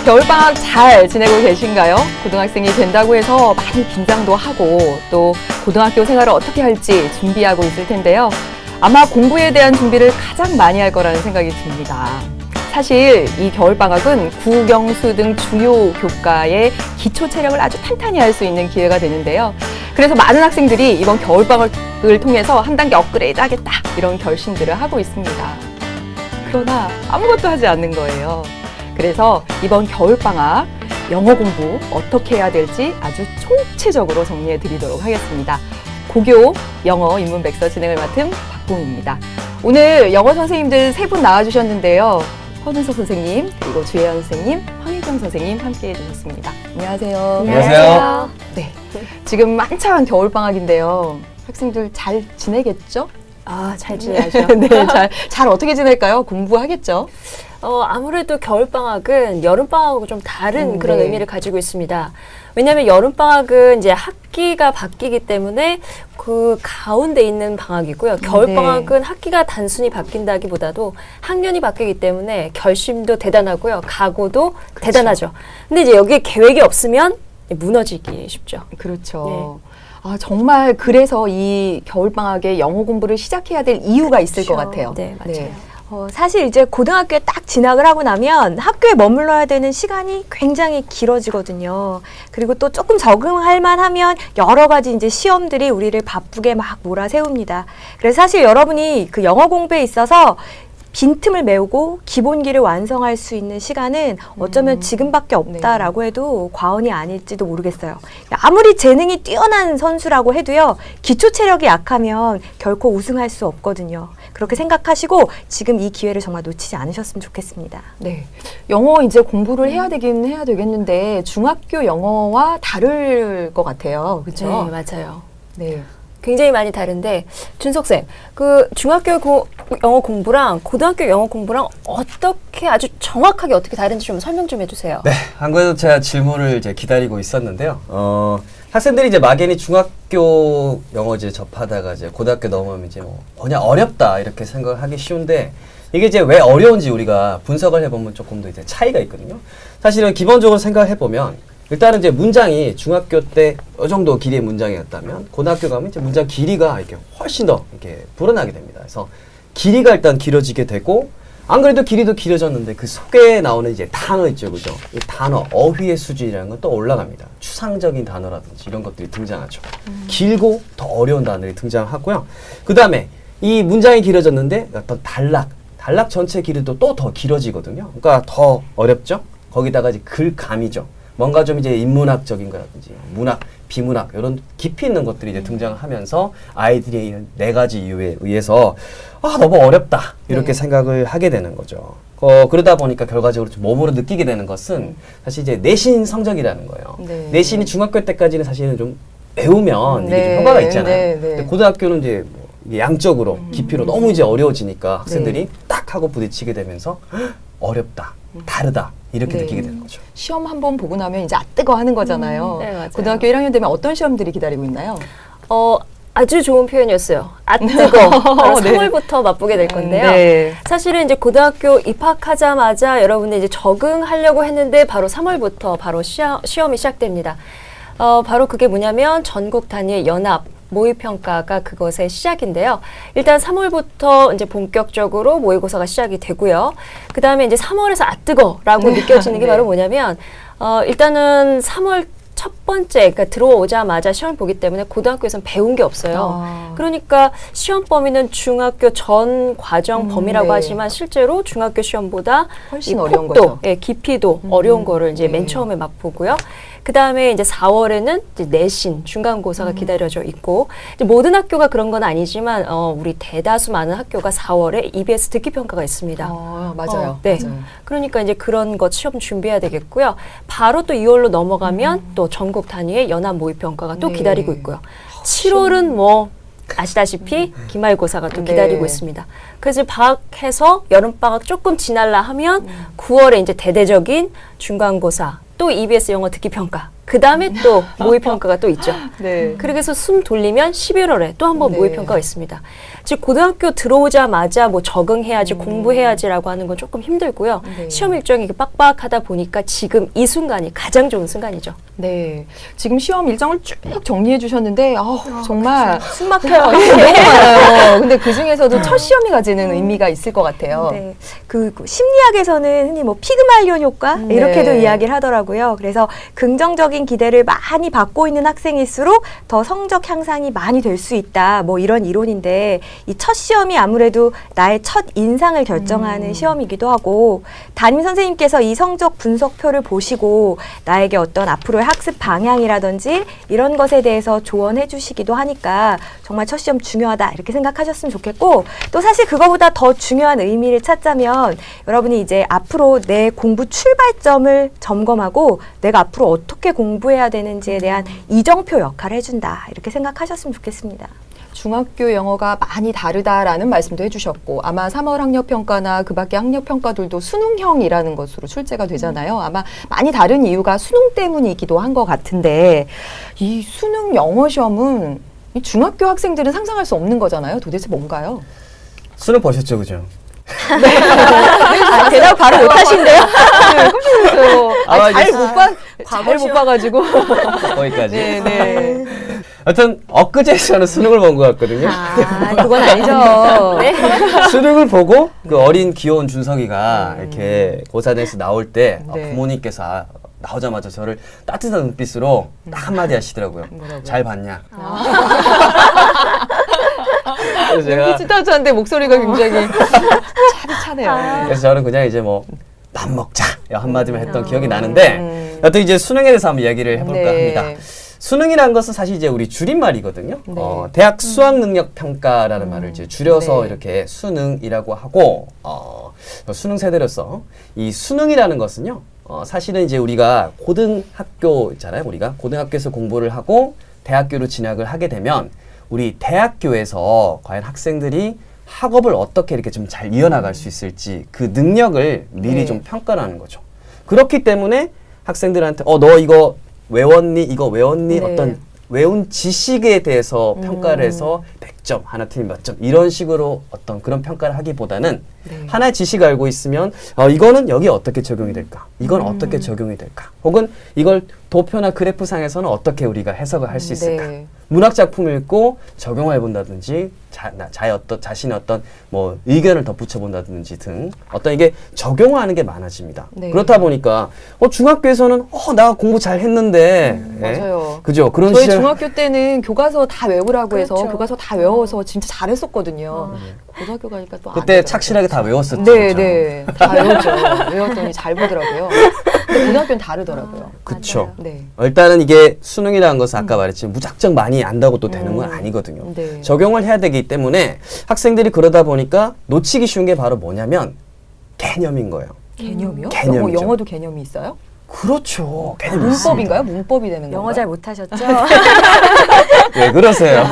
겨울방학 잘 지내고 계신가요? 고등학생이 된다고 해서 많이 긴장도 하고 또 고등학교 생활을 어떻게 할지 준비하고 있을 텐데요. 아마 공부에 대한 준비를 가장 많이 할 거라는 생각이 듭니다. 사실 이 겨울방학은 국영수 등 주요 교과의 기초 체력을 아주 탄탄히 할 수 있는 기회가 되는데요. 그래서 많은 학생들이 이번 겨울방학을 통해서 한 단계 업그레이드 하겠다 이런 결심들을 하고 있습니다. 그러나 아무것도 하지 않는 거예요. 그래서 이번 겨울방학 영어 공부 어떻게 해야 될지 아주 총체적으로 정리해 드리도록 하겠습니다. 고교 영어 인문백서 진행을 맡은 박봉입니다. 오늘 영어 선생님들 세 분 나와주셨는데요. 허준석 선생님, 그리고 주혜연 선생님, 황희정 선생님 함께해 주셨습니다. 안녕하세요. 안녕하세요. 네, 지금 한창 겨울방학인데요. 학생들 잘 지내겠죠? 잘 지내야죠. 네, 잘 어떻게 지낼까요? 공부하겠죠? 아무래도 겨울방학은 여름방학하고 좀 다른 그런 네. 의미를 가지고 있습니다. 왜냐하면 여름방학은 이제 학기가 바뀌기 때문에 그 가운데 있는 방학이고요. 겨울방학은 학기가 단순히 바뀐다기보다도 학년이 바뀌기 때문에 결심도 대단하고요. 각오도 대단하죠. 근데 이제 여기에 계획이 없으면 무너지기 쉽죠. 그렇죠. 정말 그래서 이 겨울방학에 영어 공부를 시작해야 될 이유가 있을 것 같아요. 네, 맞아요. 사실 이제 고등학교에 딱 진학을 하고 나면 학교에 머물러야 되는 시간이 굉장히 길어지거든요. 그리고 또 조금 적응할 만하면 여러 가지 이제 시험들이 우리를 바쁘게 막 몰아세웁니다. 그래서 사실 여러분이 그 영어 공부에 있어서 빈틈을 메우고 기본기를 완성할 수 있는 시간은 어쩌면 지금밖에 없다라고 해도 과언이 아닐지도 모르겠어요. 아무리 재능이 뛰어난 선수라고 해도요, 기초 체력이 약하면 결코 우승할 수 없거든요. 그렇게 생각하시고 지금 이 기회를 정말 놓치지 않으셨으면 좋겠습니다. 네, 영어 이제 공부를 해야 되긴 해야 되겠는데 중학교 영어와 다를 것 같아요. 그렇죠? 네, 맞아요. 네. 굉장히 많이 다른데 준석쌤, 그 중학교 영어 공부랑 고등학교 영어 공부랑 어떻게 아주 정확하게 어떻게 다른지 좀 설명 좀 해주세요. 네, 안 그래도 제가 질문을 이제 기다리고 있었는데요. 학생들이 이제 막연히 중학교 영어 이제 접하다가 이제 고등학교 넘어오면 이제 뭐 그냥 어렵다 이렇게 생각하기 쉬운데 이게 이제 왜 어려운지 우리가 분석을 해보면 조금 더 이제 차이가 있거든요. 사실은 기본적으로 생각해 보면 일단은 이제 문장이 중학교 때 이 정도 길이의 문장이었다면 고등학교 가면 이제 문장 길이가 이렇게 훨씬 더 이렇게 불어나게 됩니다. 그래서 길이가 일단 길어지게 되고 안 그래도 길이도 길어졌는데 그 속에 나오는 이제 단어 있죠, 그죠? 이 단어, 어휘의 수준이라는 건 또 올라갑니다. 추상적인 단어라든지 이런 것들이 등장하죠. 길고 더 어려운 단어들이 등장하고요. 그 다음에 이 문장이 길어졌는데 어떤 단락 전체 길이도 또 더 길어지거든요. 그러니까 더 어렵죠? 거기다가 이제 글감이죠. 뭔가 좀 이제 인문학적인 거라든지 문학, 비문학 이런 깊이 있는 것들이 이제 등장하면서 아이들이 이런 네 가지 이유에 의해서 너무 어렵다 이렇게 생각을 하게 되는 거죠. 그러다 보니까 결과적으로 좀 몸으로 느끼게 되는 것은 사실 이제 내신 성적이라는 거예요. 네. 내신이 중학교 때까지는 사실은 좀 배우면 이게 좀 효과가 있잖아요. 근데 고등학교는 이제 뭐 양적으로 깊이로 너무 이제 어려워지니까 학생들이 딱 하고 부딪히게 되면서 어렵다, 다르다 이렇게 느끼게 되는 거죠. 시험 한번 보고 나면 이제 뜨거 하는 거잖아요. 네, 맞아요. 고등학교 1학년 되면 어떤 시험들이 기다리고 있나요? 아주 좋은 표현이었어요. 뜨거. 바로 네. 3월부터 맛보게 될 건데요. 네. 사실은 이제 고등학교 입학하자마자 여러분들 이제 적응하려고 했는데 바로 3월부터 바로 시험이 시작됩니다. 바로 그게 뭐냐면 전국 단위의 연합 모의평가가 그것의 시작인데요. 일단 3월부터 이제 본격적으로 모의고사가 시작이 되고요. 그 다음에 이제 3월에서 뜨거라고 느껴지는 게 바로 뭐냐면, 일단은 3월 첫 번째, 그러니까 들어오자마자 시험 보기 때문에 고등학교에서는 배운 게 없어요. 그러니까 시험 범위는 중학교 전 과정 범위라고 하지만 실제로 중학교 시험보다 훨씬 이 어려운 폭도, 거죠. 깊이도 어려운 거를 이제 맨 처음에 맛보고요. 그 다음에 이제 4월에는 이제 내신, 중간고사가 기다려져 있고, 이제 모든 학교가 그런 건 아니지만, 우리 대다수 많은 학교가 4월에 EBS 듣기평가가 있습니다. 맞아요. 네. 맞아요. 그러니까 이제 그런 것 시험 준비해야 되겠고요. 바로 또 2월로 넘어가면 또 전국 단위의 연합 모의평가가 또 네. 기다리고 있고요. 7월은 뭐 아시다시피 기말고사가 또 기다리고 있습니다. 그래서 방학해서 여름방학 조금 지날라 하면 9월에 이제 대대적인 중간고사 또 EBS 영어 듣기평가 그 다음에 또 모의평가가 또 있죠. 네. 그래서 숨 돌리면 11월에 또 한 번 네. 모의평가가 있습니다. 즉 고등학교 들어오자마자 뭐 적응해야지 공부해야지라고 하는 건 조금 힘들고요. 네. 시험 일정이 빡빡하다 보니까 지금 이 순간이 가장 좋은 순간이죠. 네. 지금 시험 일정을 쭉 정리해 주셨는데, 정말 숨 막혀요. 너무 많아요. 근데 그 중에서도 첫 시험이 가지는 의미가 있을 것 같아요. 네. 그 심리학에서는 흔히 뭐 피그말리온 효과 이렇게도 네. 이야기를 하더라고요. 그래서 긍정적인 기대를 많이 받고 있는 학생일수록 더 성적 향상이 많이 될 수 있다. 뭐 이런 이론인데 이 첫 시험이 아무래도 나의 첫 인상을 결정하는 시험이기도 하고 담임 선생님께서 이 성적 분석표를 보시고 나에게 어떤 앞으로의 학습 방향이라든지 이런 것에 대해서 조언해 주시기도 하니까 정말 첫 시험 중요하다 이렇게 생각하셨으면 좋겠고 또 사실 그거보다 더 중요한 의미를 찾자면 여러분이 이제 앞으로 내 공부 출발점을 점검하고 내가 앞으로 어떻게 공부해야 되는지에 대한 이정표 역할을 해준다 이렇게 생각하셨으면 좋겠습니다. 중학교 영어가 많이 다르다라는 말씀도 해주셨고 아마 3월 학력평가나 그 밖의 학력평가들도 수능형이라는 것으로 출제가 되잖아요. 아마 많이 다른 이유가 수능 때문이기도 한 것 같은데 이 수능 영어 시험은 이 중학교 학생들은 상상할 수 없는 거잖아요. 도대체 뭔가요? 수능 보셨죠, 그죠? 대답 바로 못하신대요. 아마 이제 잘못 봐가지고. 거기까지. 네, 네. 하여튼 엊그제 저는 수능을 본 것 같거든요. 그건 아니죠. 네. 수능을 보고 그 어린 귀여운 준석이가 이렇게 고사대에서 나올 때 네. 부모님께서 나오자마자 저를 따뜻한 눈빛으로 딱 한마디 하시더라고요. 뭐라고요? 잘 봤냐? 그래서 제가 치타치한데 목소리가 굉장히 차네요. 그래서 저는 그냥 이제 뭐 밥 먹자 한마디만 했던 기억이 나는데 여튼 이제 수능에 대해서 한번 이야기를 해볼까 네. 합니다. 수능이라는 것은 사실 이제 우리 줄임말이거든요. 네. 대학 수학 능력 평가라는 말을 이제 줄여서 네. 이렇게 수능이라고 하고 수능 세대로서 이 수능이라는 것은요. 사실은 이제 우리가 고등학교 있잖아요. 우리가 고등학교에서 공부를 하고 대학교로 진학을 하게 되면 우리 대학교에서 과연 학생들이 학업을 어떻게 이렇게 좀 잘 이어나갈 수 있을지 그 능력을 미리 네. 좀 평가하는 거죠. 그렇기 때문에 학생들한테 너 이거 외웠니? 이거 외웠니? 네. 어떤 외운 지식에 대해서 평가를 해서 100점, 하나 틀린 몇 점 이런 식으로 어떤 그런 평가를 하기보다는 네. 하나의 지식을 알고 있으면 이거는 여기에 어떻게 적용이 될까? 이건 어떻게 적용이 될까? 혹은 이걸 도표나 그래프상에서는 어떻게 우리가 해석을 할 수 있을까? 네. 문학 작품을 읽고 적용해 본다든지 자신의 어떤 뭐 의견을 덧붙여 본다든지 등 어떤 이게 적용하는 게 많아집니다. 네. 그렇다 보니까 중학교에서는 나 공부 잘 했는데 맞아요. 그죠? 그런 저희 시절 중학교 때는 교과서 다 외우라고 해서 그렇죠. 교과서 다 외워서 진짜 잘했었거든요. 고등학교 가니까 또 그때 안 착실하게 다 외웠었죠. 네, 그죠? 네. 다 외웠죠. 외웠더니 잘 보더라고요. 근데 고등학교는 다르더라고요. 그쵸. 네. 일단은 이게 수능이라는 것은 아까 말했지만 무작정 많이 안다고 또 되는 건 아니거든요. 네. 적용을 해야 되기 때문에 학생들이 그러다 보니까 놓치기 쉬운 게 바로 뭐냐면 개념인 거예요. 개념이요? 개념이죠. 영어도 개념이 있어요? 그렇죠. 개념이 문법인가요? 문법이 되는 건가요? 영어 잘 못하셨죠? 왜 그러세요?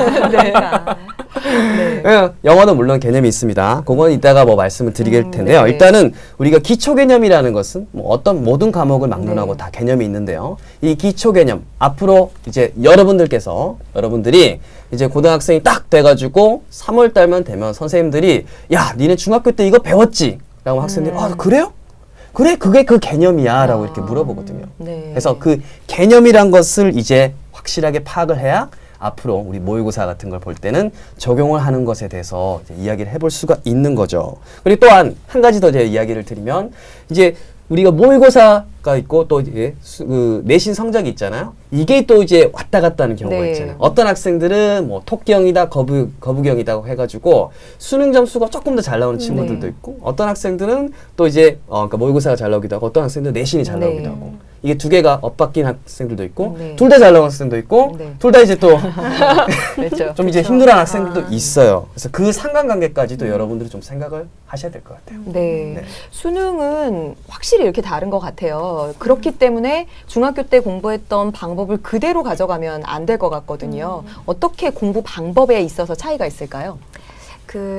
네. 영어도 물론 개념이 있습니다. 그건 이따가 뭐 말씀을 드릴 텐데요. 네. 일단은 우리가 기초 개념이라는 것은 뭐 어떤 모든 과목을 막론하고 다 개념이 있는데요. 이 기초 개념 앞으로 이제 여러분들이 이제 고등학생이 딱 돼가지고 3월 달만 되면 선생님들이 야, 니네 중학교 때 이거 배웠지? 라고 학생들이 그래요? 그래, 그게 그 개념이야. 라고 이렇게 물어보거든요. 네. 그래서 그 개념이란 것을 이제 확실하게 파악을 해야 앞으로 우리 모의고사 같은 걸 볼 때는 적용을 하는 것에 대해서 이제 이야기를 해볼 수가 있는 거죠. 그리고 또한 한 가지 더 제가 이야기를 드리면 이제 우리가 모의고사가 있고 또 이제 그 내신 성적이 있잖아요. 이게 또 이제 왔다 갔다 하는 경우가 네. 있잖아요. 어떤 학생들은 뭐 토끼형이다, 거북형이다 해가지고 수능 점수가 조금 더 잘 나오는 친구들도 네. 있고 어떤 학생들은 또 이제 그러니까 모의고사가 잘 나오기도 하고 어떤 학생들은 내신이 잘 네. 나오기도 하고 이게 두 개가 엇바뀐 학생들도 있고 네. 둘 다 잘 나오는 학생도 있고 네. 둘 다 이제 또 그렇죠. 좀 이제 힘들어하는 학생들도 있어요. 그래서 그 상관관계까지도 여러분들이 좀 생각을 하셔야 될 것 같아요. 네. 네. 수능은 확실히 이렇게 다른 것 같아요. 그렇기 때문에 중학교 때 공부했던 방법을 그대로 가져가면 안 될 것 같거든요. 어떻게 공부 방법에 있어서 차이가 있을까요?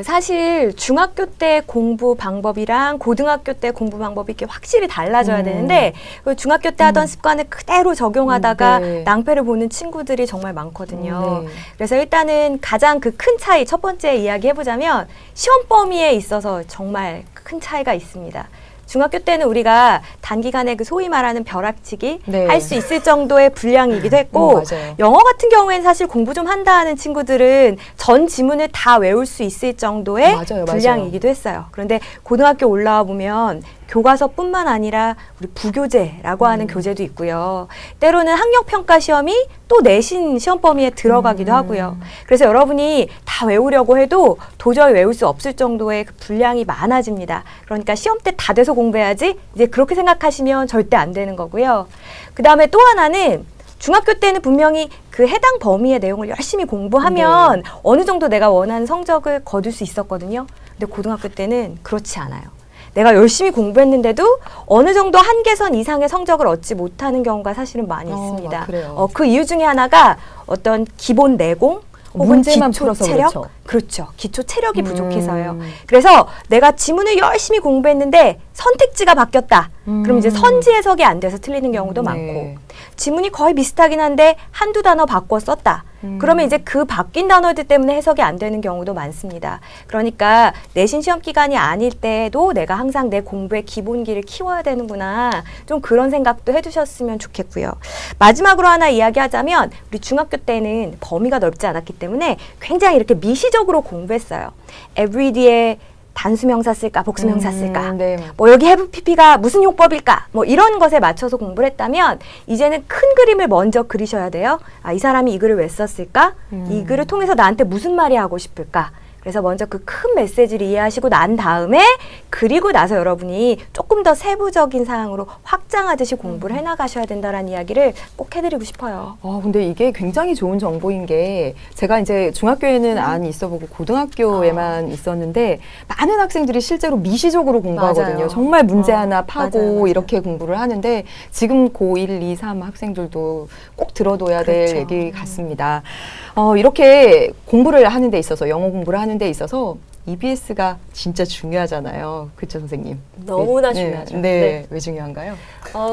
사실 중학교 때 공부 방법이랑 고등학교 때 공부 방법이 이렇게 확실히 달라져야 되는데 그 중학교 때 하던 습관을 그대로 적용하다가 네. 낭패를 보는 친구들이 정말 많거든요. 네. 그래서 일단은 가장 그 큰 차이, 첫 번째 이야기 해보자면 시험 범위에 있어서 정말 큰 차이가 있습니다. 중학교 때는 우리가 단기간에 그 소위 말하는 벼락치기 네. 할 수 있을 정도의 분량이기도 했고 맞아요. 영어 같은 경우에는 사실 공부 좀 한다 하는 친구들은 전 지문을 다 외울 수 있을 정도의 맞아요, 분량이기도 했어요. 그런데 고등학교 올라와 보면 교과서뿐만 아니라 우리 부교재라고 하는 교재도 있고요. 때로는 학력평가 시험이 또 내신 시험 범위에 들어가기도 하고요. 그래서 여러분이 다 외우려고 해도 도저히 외울 수 없을 정도의 그 분량이 많아집니다. 그러니까 시험 때 다 돼서 공부해야지 이제 그렇게 생각하시면 절대 안 되는 거고요. 그 다음에 또 하나는 중학교 때는 분명히 그 해당 범위의 내용을 열심히 공부하면 어느 정도 내가 원하는 성적을 거둘 수 있었거든요. 근데 고등학교 때는 그렇지 않아요. 내가 열심히 공부했는데도 어느 정도 한계선 이상의 성적을 얻지 못하는 경우가 사실은 많이 있습니다. 그래요. 그 이유 중에 하나가 어떤 기본 내공 혹은 문제만 기초 풀어서 체력, 그렇죠. 그렇죠. 기초 체력이 부족해서요. 그래서 내가 지문을 열심히 공부했는데 선택지가 바뀌었다. 그럼 이제 선지 해석이 안 돼서 틀리는 경우도 많고 지문이 거의 비슷하긴 한데 한두 단어 바꿔 썼다. 그러면 이제 그 바뀐 단어들 때문에 해석이 안 되는 경우도 많습니다. 그러니까 내신 시험 기간이 아닐 때에도 내가 항상 내 공부의 기본기를 키워야 되는구나. 좀 그런 생각도 해두셨으면 좋겠고요. 마지막으로 하나 이야기하자면 우리 중학교 때는 범위가 넓지 않았기 때문에 굉장히 이렇게 미시적으로 공부했어요. everyday에 단수명사 쓸까 복수명사 쓸까 네. 뭐 여기 have pp가 무슨 용법일까 뭐 이런 것에 맞춰서 공부를 했다면 이제는 큰 그림을 먼저 그리셔야 돼요. 아, 이 사람이 이 글을 왜 썼을까? 이 글을 통해서 나한테 무슨 말이 하고 싶을까? 그래서 먼저 그 큰 메시지를 이해하시고 난 다음에 그리고 나서 여러분이 조금 더 세부적인 사항으로 확장하듯이 공부를 해나가셔야 된다라는 이야기를 꼭 해드리고 싶어요. 근데 이게 굉장히 좋은 정보인 게 제가 이제 중학교에는 안 있어보고 고등학교에만 있었는데 많은 학생들이 실제로 미시적으로 공부하거든요. 맞아요. 정말 문제 하나 파고 맞아요. 이렇게 공부를 하는데 지금 고1, 2, 3 학생들도 꼭 들어둬야 될 그렇죠. 얘기 같습니다. 이렇게 공부를 하는 데 있어서 영어 공부를 하는 데 있어서 EBS가 진짜 중요하잖아요. 그렇죠, 선생님? 너무나 중요하죠. 네. 왜 중요한가요?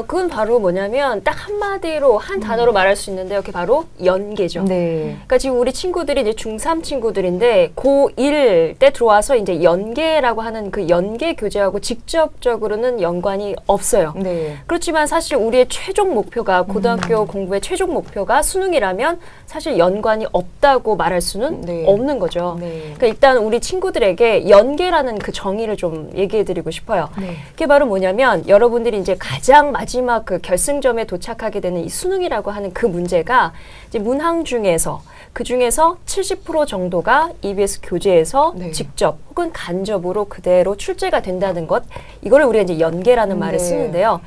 그건 바로 뭐냐면 딱 한마디로 한 단어로 말할 수 있는데요. 그게 바로 연계죠. 네. 그러니까 지금 우리 친구들이 이제 중3 친구들인데 고1 때 들어와서 이제 연계라고 하는 그 연계 교재하고 직접적으로는 연관이 없어요. 네. 그렇지만 사실 우리의 최종 목표가 고등학교 공부의 최종 목표가 수능이라면 사실 연관이 없다고 말할 수는 네. 없는 거죠. 네. 그러니까 일단 우리 친구들에게 연계라는 그 정의를 좀 얘기해드리고 싶어요. 네. 그게 바로 뭐냐면 여러분들이 이제 가장 마지막 그 결승점에 도착하게 되는 이 수능이라고 하는 그 문제가 이제 문항 중에서 그 중에서 70% 정도가 EBS 교재에서 네. 직접 혹은 간접으로 그대로 출제가 된다는 것, 이거를 우리가 이제 연계라는 말을 네. 쓰는데요.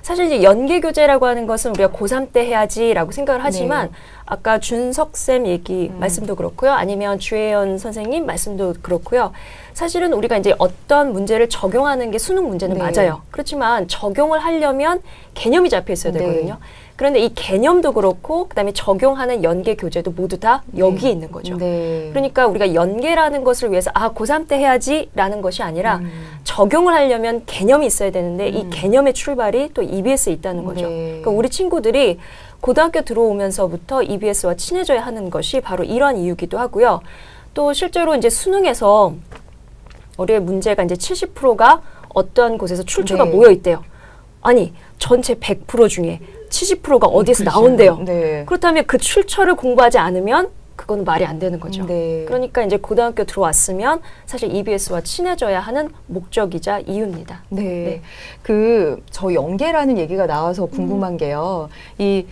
사실 이제 연계 교재라고 하는 것은 우리가 고3 때 해야지라고 생각을 하지만 아까 준석쌤 얘기 말씀도 그렇고요. 아니면 주혜연 선생님 말씀도 그렇고요. 사실은 우리가 이제 어떤 문제를 적용하는 게 수능 문제는 네. 맞아요. 그렇지만 적용을 하려면 개념이 잡혀 있어야 네. 되거든요. 그런데 이 개념도 그렇고 그다음에 적용하는 연계 교재도 모두 다 여기에 있는 거죠. 네. 그러니까 우리가 연계라는 것을 위해서 고3 때 해야지라는 것이 아니라 적용을 하려면 개념이 있어야 되는데 이 개념의 출발이 또 EBS에 있다는 거죠. 네. 그러니까 우리 친구들이 고등학교 들어오면서부터 EBS와 친해져야 하는 것이 바로 이런 이유기도 하고요. 또 실제로 이제 수능에서 우리의 문제가 이제 70%가 어떤 곳에서 출처가 네. 모여 있대요. 아니, 전체 100% 중에 70%가 어디에서 나온대요. 네. 그렇다면 그 출처를 공부하지 않으면 그건 말이 안 되는 거죠. 네. 그러니까 이제 고등학교 들어왔으면 사실 EBS와 친해져야 하는 목적이자 이유입니다. 네. 저 연계라는 얘기가 나와서 궁금한 게요. 이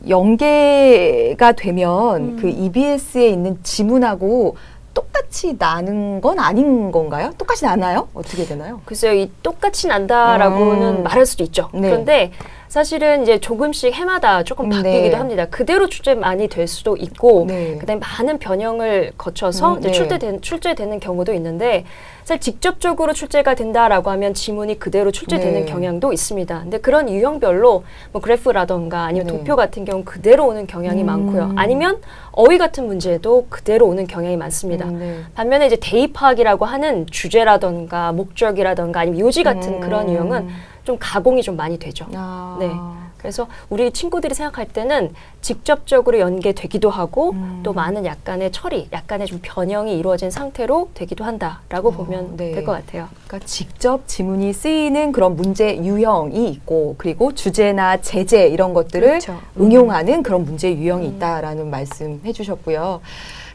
연계가 되면 그 EBS에 있는 지문하고 똑같이 나는 건 아닌 건가요? 똑같이 나나요? 어떻게 되나요? 글쎄요, 이 똑같이 난다라고는 말할 수도 있죠. 네. 그런데 사실은 이제 조금씩 해마다 조금 바뀌기도 네. 합니다. 그대로 출제 많이 될 수도 있고, 네. 그다음에 많은 변형을 거쳐서 이제 네. 출제되는 경우도 있는데, 사실 직접적으로 출제가 된다라고 하면 지문이 그대로 출제되는 네. 경향도 있습니다. 근데 그런 유형별로 뭐 그래프라던가 아니면 네. 도표 같은 경우 그대로 오는 경향이 많고요. 아니면 어휘 같은 문제도 그대로 오는 경향이 많습니다. 네. 반면에 이제 대입학이라고 하는 주제라던가 목적이라던가 아니면 요지 같은 그런 유형은 좀 가공이 좀 많이 되죠. 아. 네. 그래서 우리 친구들이 생각할 때는 직접적으로 연계되기도 하고 또 많은 약간의 처리, 약간의 좀 변형이 이루어진 상태로 되기도 한다라고 보면 네. 될 것 같아요. 그러니까 직접 지문이 쓰이는 그런 문제 유형이 있고 그리고 주제나 제재 이런 것들을 그렇죠. 응용하는 그런 문제 유형이 있다라는 말씀 해주셨고요.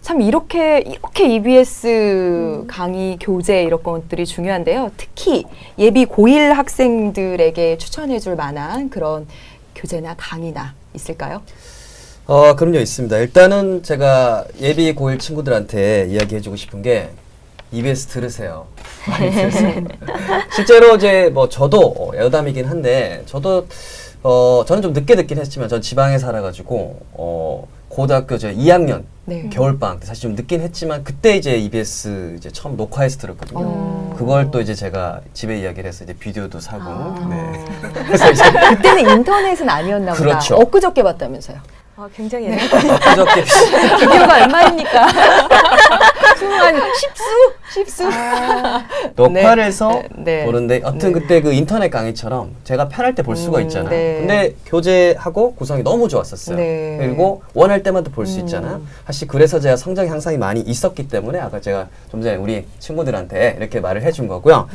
참 이렇게 EBS 강의 교재 이런 것들이 중요한데요. 특히 예비 고1 학생들에게 추천해줄 만한 그런 교재나 강의나 있을까요? 그럼요, 있습니다. 일단은 제가 예비 고1 친구들한테 이야기해주고 싶은 게 EBS 들으세요. 많이 들으세요. 실제로 이제 뭐 저도 여담이긴 한데 저도 저는 좀 늦게 듣긴 했지만 전 지방에 살아가지고 고등학교 제 2학년 네. 겨울방학 때 사실 좀 늦긴 했지만 그때 이제 EBS 이제 처음 녹화해서 들었거든요. 그걸 또 이제 제가 집에 이야기를 해서 이제 비디오도 사고. 네. 그래서 이제 그때는 인터넷은 아니었나 보다. 그렇죠. 엊그저께 봤다면서요. 굉장히 그저께 비디오가 얼마입니까? 한 10수? 녹화를 해서 네. 보는데 여튼 그때 그 인터넷 강의처럼 제가 편할 때 볼 수가 있잖아요. 네. 근데 교재하고 구성이 너무 좋았었어요. 네. 그리고 원할 때마다 볼 수 있잖아요. 사실 그래서 제가 성적 향상이 많이 있었기 때문에 아까 제가 좀 전에 우리 친구들한테 이렇게 말을 해준 거고요.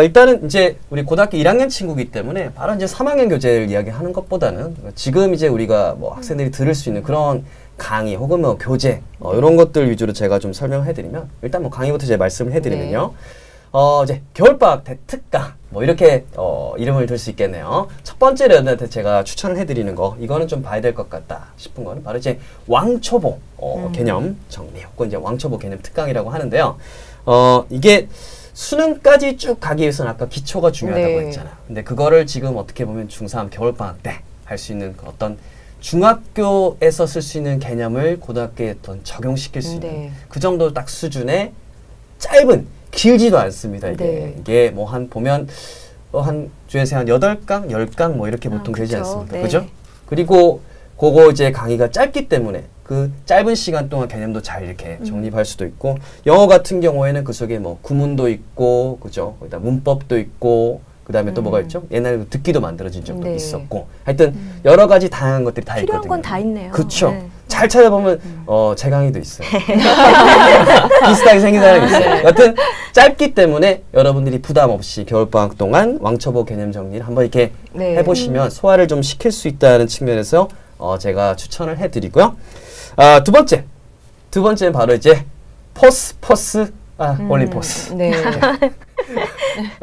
일단은 이제 우리 고등학교 1학년 친구이기 때문에 바로 이제 3학년 교재를 이야기하는 것보다는 지금 이제 우리가 뭐 학생들이 들을 수 있는 그런 강의 혹은 뭐 교재 이런 것들 위주로 제가 좀 설명해드리면 일단 뭐 강의부터 제가 말씀을 해드리면요. 이제 겨울방학 대특강 뭐 이렇게 이름을 들 수 있겠네요. 첫 번째로 여러분한테 제가 추천을 해드리는 거 이거는 좀 봐야 될 것 같다 싶은 거는 바로 이제 왕초보 개념 정리 혹은 이제 왕초보 개념 특강이라고 하는데요. 이게 수능까지 쭉 가기 위해서는 아까 기초가 중요하다고 네. 했잖아요. 근데 그거를 지금 어떻게 보면 중3 겨울방학 때 할 수 있는 그 어떤 중학교에서 쓸 수 있는 개념을 고등학교에 어떤 적용시킬 수 있는 네. 그 정도 딱 수준의 짧은 길지도 않습니다. 이게 네. 이게 뭐 한 보면 한 주에서 한 8강, 10강 뭐 이렇게 보통 되지 그쵸. 않습니까? 네. 그죠? 그리고 그거 이제 강의가 짧기 때문에 그 짧은 시간 동안 개념도 잘 이렇게 정립할 수도 있고 영어 같은 경우에는 그 속에 뭐 구문도 있고 그죠? 거기다 문법도 있고 그다음에 또 뭐가 있죠? 옛날에 듣기도 만들어진 적도 네. 있었고 하여튼 여러 가지 다양한 것들이 다 필요한 있거든요. 건 다 있네요. 그렇죠. 네. 잘 찾아보면 제 강의도 있어요. 비슷하게 생긴 사람이 있어요. 여튼 짧기 때문에 여러분들이 부담 없이 겨울방학 동안 왕초보 개념 정리를 한번 이렇게 네. 해보시면 소화를 좀 시킬 수 있다는 측면에서 제가 추천을 해드리고요. 두 번째는 바로 이제 올림포스. 네.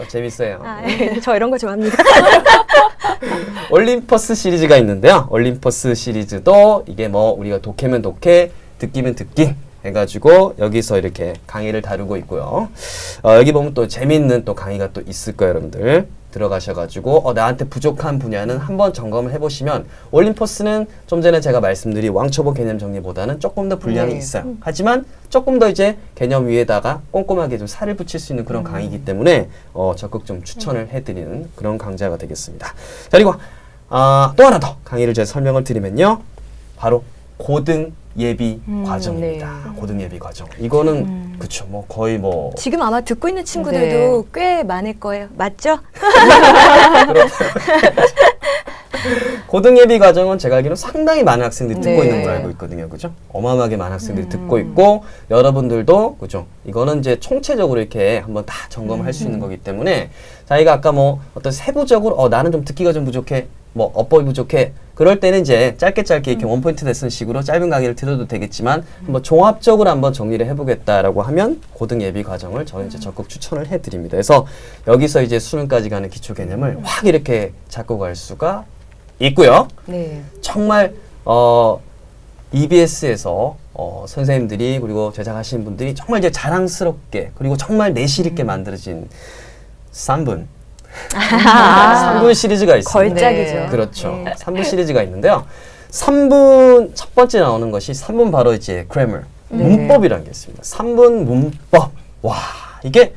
재밌어요. 저 이런 거 좋아합니다. 올림퍼스 시리즈가 있는데요. 올림퍼스 시리즈도 이게 뭐 우리가 독해면 독해, 듣기면 듣기 해가지고 여기서 이렇게 강의를 다루고 있고요. 여기 보면 또 재밌는 또 강의가 또 있을 거예요, 여러분들. 들어가셔가지고 나한테 부족한 분야는 한번 점검을 해보시면 올림퍼스는 좀 전에 제가 말씀드린 왕초보 개념 정리보다는 조금 더 분량이 네. 있어요. 하지만 조금 더 이제 개념 위에다가 꼼꼼하게 좀 살을 붙일 수 있는 그런 강의이기 때문에 적극 좀 추천을 해드리는 그런 강좌가 되겠습니다. 자, 그리고 또 하나 더 강의를 제가 설명을 드리면요. 바로 고등 예비 과정입니다. 네. 고등 예비 과정. 이거는 그쵸, 뭐 거의 뭐 지금 아마 듣고 있는 친구들도 꽤 많을 거예요. 맞죠? 고등 예비 과정은 제가 알기로는 상당히 많은 학생들이 듣고 네. 있는 걸로 알고 있거든요. 그죠? 어마어마하게 많은 학생들이 듣고 있고 여러분들도 그죠? 이거는 이제 총체적으로 이렇게 한번 다 점검할 수 있는 거기 때문에 자기가 아까 뭐 어떤 세부적으로 나는 좀 듣기가 좀 부족해. 뭐 어법이 부족해. 그럴 때는 이제 짧게 이렇게 원포인트 레슨 식으로 짧은 강의를 들어도 되겠지만 한번 종합적으로 한번 정리를 해보겠다라고 하면 고등 예비 과정을 저는 이제 적극 추천을 해드립니다. 그래서 여기서 이제 수능까지 가는 기초 개념을 확 이렇게 잡고 갈 수가 있고요. 네. 정말 EBS에서 선생님들이 그리고 제작하시는 분들이 정말 이제 자랑스럽게 그리고 정말 내실 있게 만들어진 3분 3분 시리즈가 있습니다. 걸작이죠. 네. 그렇죠. 네. 3분 시리즈가 있는데요. 3분 첫 번째 나오는 것이 3분 바로 이제 grammar, 문법이라는 게 있습니다. 3분 문법. 와, 이게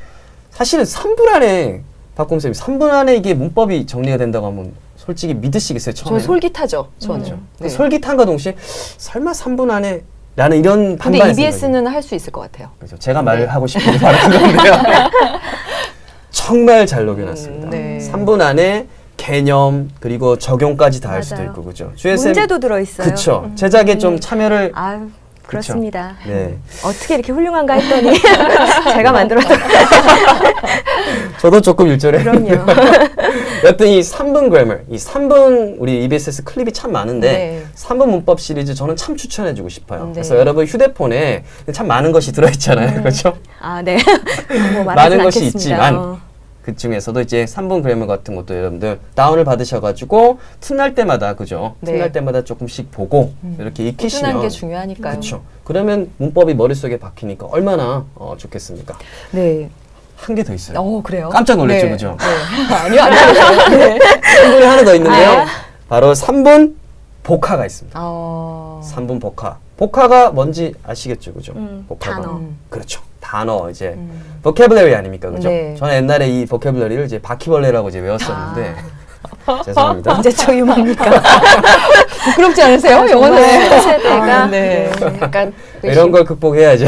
사실은 3분 안에 박곰 쌤이 3분 안에 이게 문법이 정리가 된다고 하면 솔직히 믿으시겠어요? 저 처음에. 솔깃하죠. 저는. 그렇죠. 네. 솔깃함과 동시에 설마 3분 안에 라는 이런 근데 반반의 EBS는 할 수 있을 것 같아요. 그렇죠. 제가 말하고 싶은 게 바로 그건데요. 정말 잘 녹여놨습니다. 네. 3분 안에 개념 그리고 적용까지 다 할 수도 맞아요. 있고 그죠. 문제도 들어있어요. 그렇죠. 제작에 좀 참여를 아유, 그렇습니다. 네. 어떻게 이렇게 훌륭한가 했더니 제가 만들었던 저도 조금 일절에 그럼요. 여튼 이 3분 그래머, 이 3분 우리 EBS에서 클립이 참 많은데 네. 3분 문법 시리즈 저는 참 추천해주고 싶어요. 네. 그래서 여러분 휴대폰에 참 많은 것이 들어있잖아요, 그렇죠? 아, 네. 뭐 말하진 많은 것이 않겠습니다. 있지만 그 중에서도 이제 3분 그래머 같은 것도 여러분들 다운을 받으셔가지고 틈날 때마다 그죠? 네. 틈날 때마다 조금씩 보고 이렇게 꾸준한 익히시면 게 중요하니까요. 그렇죠. 그러면 문법이 머릿속에 박히니까 얼마나 좋겠습니까? 네. 한 개 더 있어요. 그래요? 깜짝 놀랐죠, 네. 그죠? 네. 아니요, 아니요. 네. 3분이 하나 더 있는데요. 아. 바로 3분 복화가 있습니다. 3분 복화. 복화가 뭔지 아시겠죠, 그죠? 복화가. 단어. 그렇죠. 단어 이제 vocabulary 아닙니까, 그죠? 네. 저는 옛날에 이 vocabulary를 이제 바퀴벌레라고 이제 외웠었는데 죄송합니다. 언제적 유머입니까? 부끄럽지 않으세요? 영어는. 세대가 네. 약간 이런 걸 극복해야지.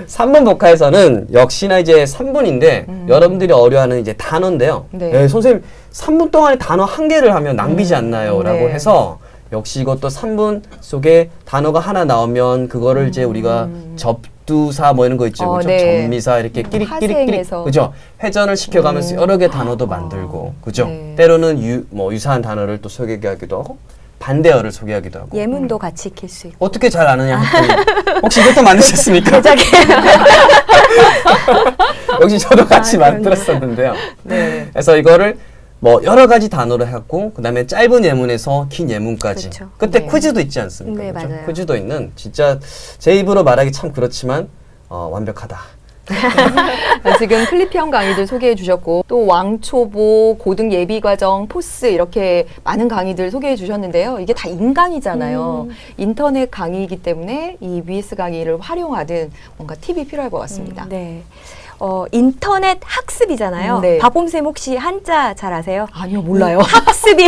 3분 복화에서는 역시나 이제 3분인데 여러분들이 어려워하는 이제 단어인데요. 네. 네, 선생님 3분 동안에 단어 한 개를 하면 낭비지 않나요? 라고 네. 해서 역시 이것도 3분 속에 단어가 하나 나오면 그거를 이제 우리가 접두사 뭐 이런 거 있죠. 그죠? 네. 전미사 이렇게 끼릭끼릭끼릭 파생해서. 그죠? 회전을 시켜가면서 여러 개 단어도 만들고 그죠? 네. 때로는 유사한 단어를 또 소개하기도 하고 반대어를 소개하기도 하고 예문도 같이 익힐 수 있고. 어떻게 잘 아느냐 했더니 혹시 이것도 만드셨습니까? 역시 저도 같이 그럼요. 만들었었는데요. 네. 그래서 이거를 뭐 여러 가지 단어로 해갖고 그다음에 짧은 예문에서 긴 예문까지 그렇죠. 그때 네. 퀴즈도 있지 않습니까? 네, 그죠? 맞아요. 퀴즈도 있는 진짜 제 입으로 말하기 참 그렇지만 완벽하다. 지금 클리피형 강의들 소개해 주셨고 또 왕초보, 고등 예비과정, 포스 이렇게 많은 강의들 소개해 주셨는데요. 이게 다 인강이잖아요. 인터넷 강의이기 때문에 이 EBS 강의를 활용하는 뭔가 팁이 필요할 것 같습니다. 네. 인터넷 학습이잖아요. 네. 박봄쌤 혹시 한자 잘 아세요? 아니요, 몰라요. 학습이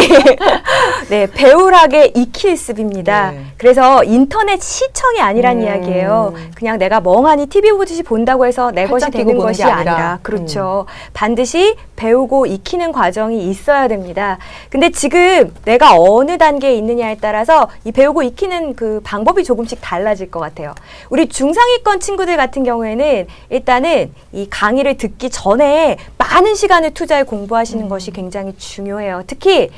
네, 배우락의 익힐습입니다. 네. 그래서 인터넷 시청이 아니란 이야기예요. 그냥 내가 멍하니 TV 보듯이 본다고 해서 내 것이 팔짱 끼고 되는 보는 것이 게 아니라. 아니라 그렇죠. 반드시 배우고 익히는 과정이 있어야 됩니다. 근데 지금 내가 어느 단계에 있느냐에 따라서 이 배우고 익히는 그 방법이 조금씩 달라질 것 같아요. 우리 중상위권 친구들 같은 경우에는 일단은 이 강의를 듣기 전에 많은 시간을 투자해 공부하시는 것이 굉장히 중요해요. 특히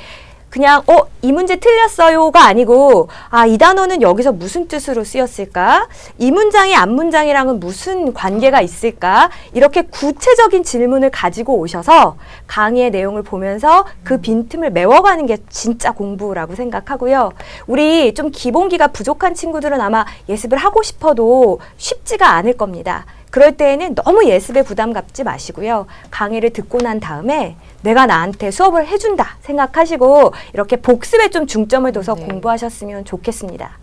그냥 이 문제 틀렸어요가 아니고 이 단어는 여기서 무슨 뜻으로 쓰였을까? 이 문장이 앞 문장이랑은 무슨 관계가 있을까? 이렇게 구체적인 질문을 가지고 오셔서 강의의 내용을 보면서 그 빈틈을 메워가는 게 진짜 공부라고 생각하고요. 우리 좀 기본기가 부족한 친구들은 아마 예습을 하고 싶어도 쉽지가 않을 겁니다. 그럴 때에는 너무 예습에 부담 갖지 마시고요. 강의를 듣고 난 다음에 내가 나한테 수업을 해준다 생각하시고 이렇게 복습에 좀 중점을 둬서 네. 공부하셨으면 좋겠습니다.